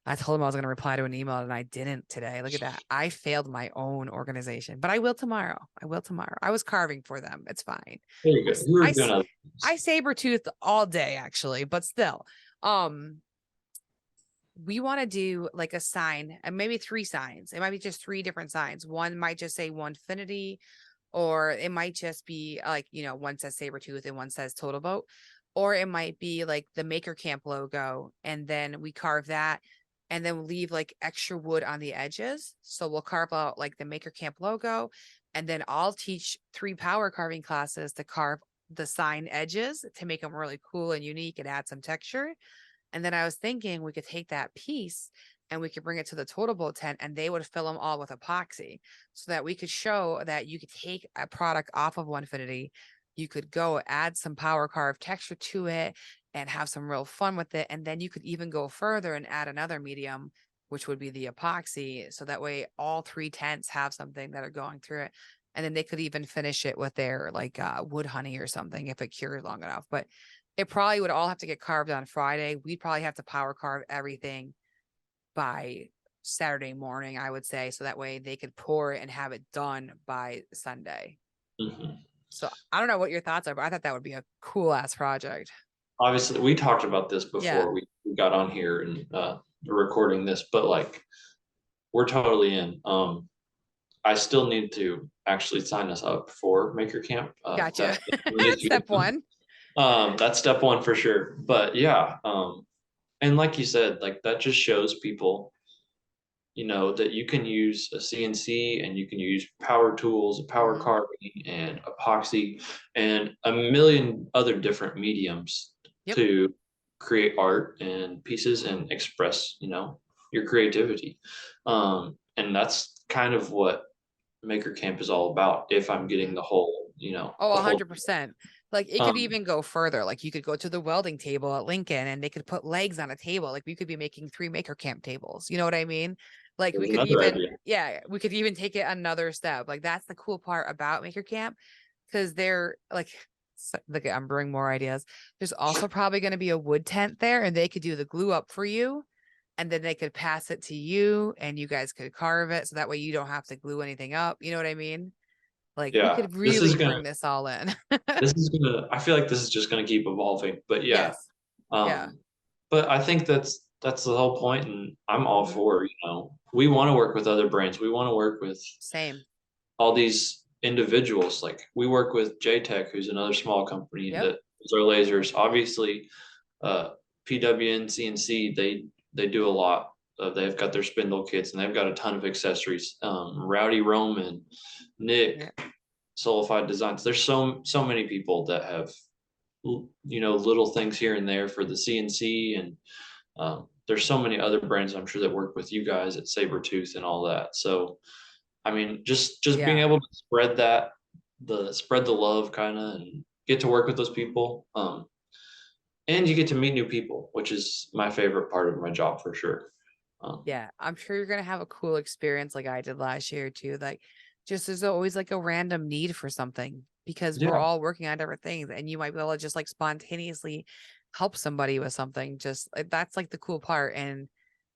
I told him I was gonna reply to an email and I didn't today. Look at that. I failed my own organization, but I will tomorrow. I will tomorrow. I was carving for them. It's fine. there you I go. You were I doing other things. I Sabretooth all day actually, but still. Um we want to do like a sign and maybe 3 signs. It might be just 3 different signs. One might just say Onefinity, or it might just be like, one says Sabretooth and one says Total Boat, or it might be like the Maker Camp logo. And then we carve that and then we'll leave like extra wood on the edges. So we'll carve out like the Maker Camp logo. And then I'll teach 3 power carving classes to carve the sign edges to make them really cool and unique and add some texture. And then I was thinking we could take that piece and we could bring it to the Total Boat tent and they would fill them all with epoxy so that we could show that you could take a product off of Onefinity. You could go add some power carve texture to it and have some real fun with it. And then you could even go further and add another medium, which would be the epoxy. So that way all 3 tents have something that are going through it. And then they could even finish it with their like wood honey or something if it cures long enough. But it probably would all have to get carved on Friday. We'd probably have to power carve everything by Saturday morning, I would say. So that way they could pour it and have it done by Sunday. Mhm. So I don't know what your thoughts are, but I thought that would be a cool ass project. Obviously, we talked about this Yeah. before we got on here and recording this, but like we're totally in. I still need to actually sign us up for Maker Camp. Gotcha. That needs to Step get done. one. That's step one for sure. But yeah, and like you said, like that just shows people, that you can use a CNC and you can use power tools, power Mm-hmm. carving, and epoxy, and a million other different mediums Yep. to create art and pieces and express, your creativity. And that's kind of what Maker Camp is all about. If I'm getting Mm-hmm. the whole, Oh, the whole, 100%. Like it could um, even go further. Like you could go to the welding table at Lincoln and they could put legs on a table. Like we could be making 3 Maker Camp tables. You know what I mean? Like we there's could another even, idea. yeah, we could even take it another step. Like that's the cool part about Maker Camp because they're like, look, I'm bringing more ideas. There's also probably going to be a wood tent there and they could do the glue up for you. And then they could pass it to you and you guys could carve it. So that way you don't have to glue anything up. You know what I mean? Like we Yeah, could really bring this all in. I feel like this is just gonna keep evolving. But yeah, Yes. Yeah. um, but I think that's the whole point, and I'm all Mhm. for, we want to work with other brands. We want to work with Same. all these individuals. Like we work with JTech, who's another small company Yep. that does our lasers. Obviously, uh, PW and CNC, they do a lot. They've got their spindle kits and they've got a ton of accessories. Rowdy Roman, Yeah. Nick, Solidified Designs. There's so many people that have little things here and there for the CNC, and there's so many other brands I'm sure that work with you guys at Sabretooth and all that. So I mean, just being Yeah. able to spread the love kind of, and get to work with those people. And you get to meet new people, which is my favorite part of my job for sure. Yeah, I'm sure you're gonna have a cool experience like I did last year too. Like, just there's always like a random need for something because we're Yeah, all working on different things, and you might be able to just like spontaneously help somebody with something. Just that's like the cool part, and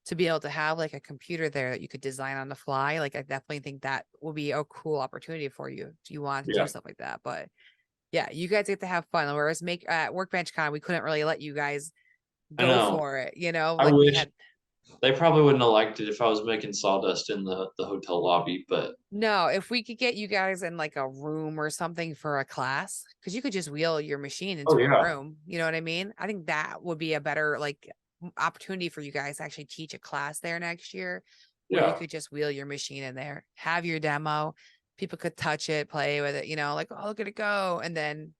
to be able to have like a computer there that you could design on the fly, like I definitely think that will be a cool opportunity for you if you want to do yeah, stuff like that. But yeah, you guys get to have fun. Whereas make at Workbench Con, we couldn't really let you guys I go know. for it. You know, I like we wish had. they probably wouldn't have liked it if I was making sawdust in the hotel lobby, but No, if we could get you guys in like a room or something for a class, because you could just wheel your machine oh into a yeah, room. You know what I mean? I think that would be a better like opportunity for you guys to actually teach a class there next year where you yeah, could just wheel your machine in there, have your demo, people could touch it, play with it, like, oh, look at it go. And then,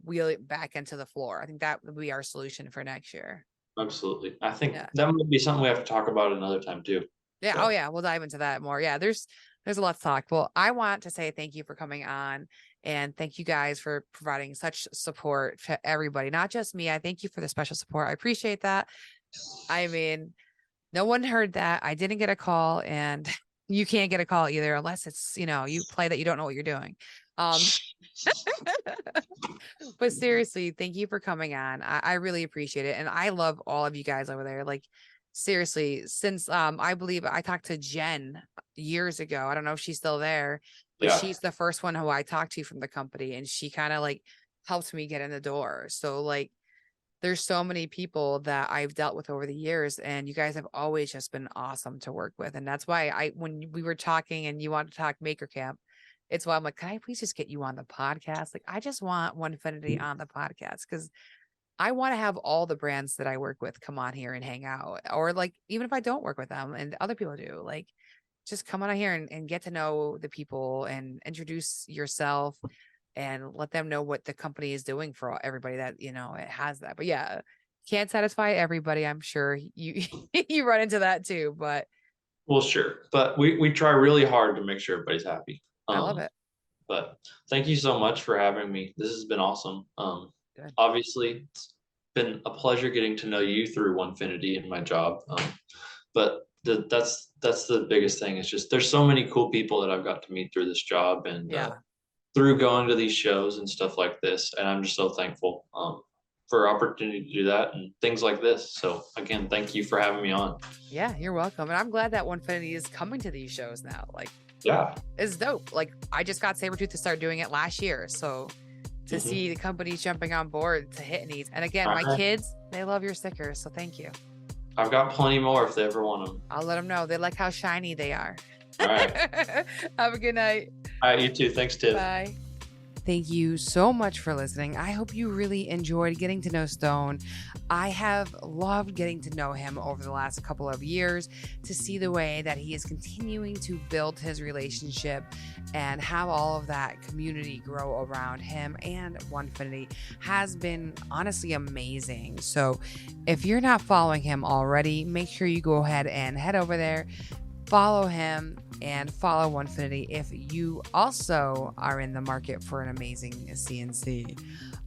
wheel it back into the floor. I think that would be our solution for next year. absolutely. I think Yeah. that might be something we have to talk about another time too. Yeah. Oh So yeah. We'll dive into that more. Yeah. There's a lot to talk. Well, I want to say thank you for coming on and thank you guys for providing such support to everybody, not just me. I thank you for the special support. I appreciate that. I mean, no one heard that. I didn't get a call and you can't get a call either unless it's, you play that you don't know what you're doing. Um, but seriously, thank you for coming on. I really appreciate it. And I love all of you guys over there. Like seriously, since I believe I talked to Jen years ago. I don't know if she's still there, but yeah, she's the first one who I talked to from the company and she kind of like helped me get in the door. So like there's so many people that I've dealt with over the years and you guys have always just been awesome to work with. And that's why when we were talking and you wanted to talk Maker Camp, it's why I'm like, can I please just get you on the podcast? Like, I just want Onefinity on the podcast because I want to have all the brands that I work with come on here and hang out. Or like, even if I don't work with them and other people do, like, just come on here and get to know the people and introduce yourself and let them know what the company is doing for everybody that, it has that. But yeah, can't satisfy everybody. I'm sure you you run into that too, but well, sure, but we try really hard to make sure everybody's happy. I love it. But thank you so much for having me. This has been awesome. Good. Obviously, it's been a pleasure getting to know you through Onefinity and my job. But that's the biggest thing. It's just there's so many cool people that I've got to meet through this job and Yeah. through going to these shows and stuff like this. And I'm just so thankful for opportunity to do that and things like this. So again, thank you for having me on. Yeah, you're welcome. And I'm glad that Onefinity is coming to these shows now. Like, Yeah. it's dope. Like, I just got Sabretooth to start doing it last year. So to see the companies jumping on board to hit needs. And again, my kids, they love your stickers. So thank you. I've got plenty more if they ever want them. I'll let them know. They like how shiny they are. All right. Have a good night. All right, you too. Thanks, Tiff. Bye. Thank you so much for listening. I hope you really enjoyed getting to know Stone. I have loved getting to know him over the last couple of years to see the way that he is continuing to build his relationship and how all of that community grow around him and Onefinity has been honestly amazing. So if you're not following him already, make sure you go ahead and head over there, follow him, and follow Onefinity if you also are in the market for an amazing CNC.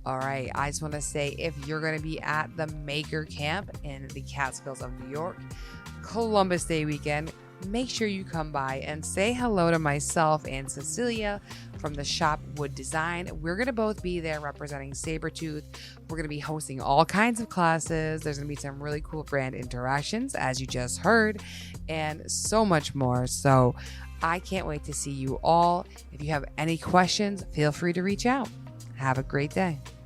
All right, I just want to say if you're going to be at the Maker Camp in the Catskills of New York, Columbus Day weekend, make sure you come by and say hello to myself and Cecilia from the shop Wood Design. We're going to both be there representing Sabretooth. We're going to be hosting all kinds of classes. There's going to be some really cool brand interactions, as you just heard, and so much more. So I can't wait to see you all. If you have any questions, feel free to reach out. Have a great day.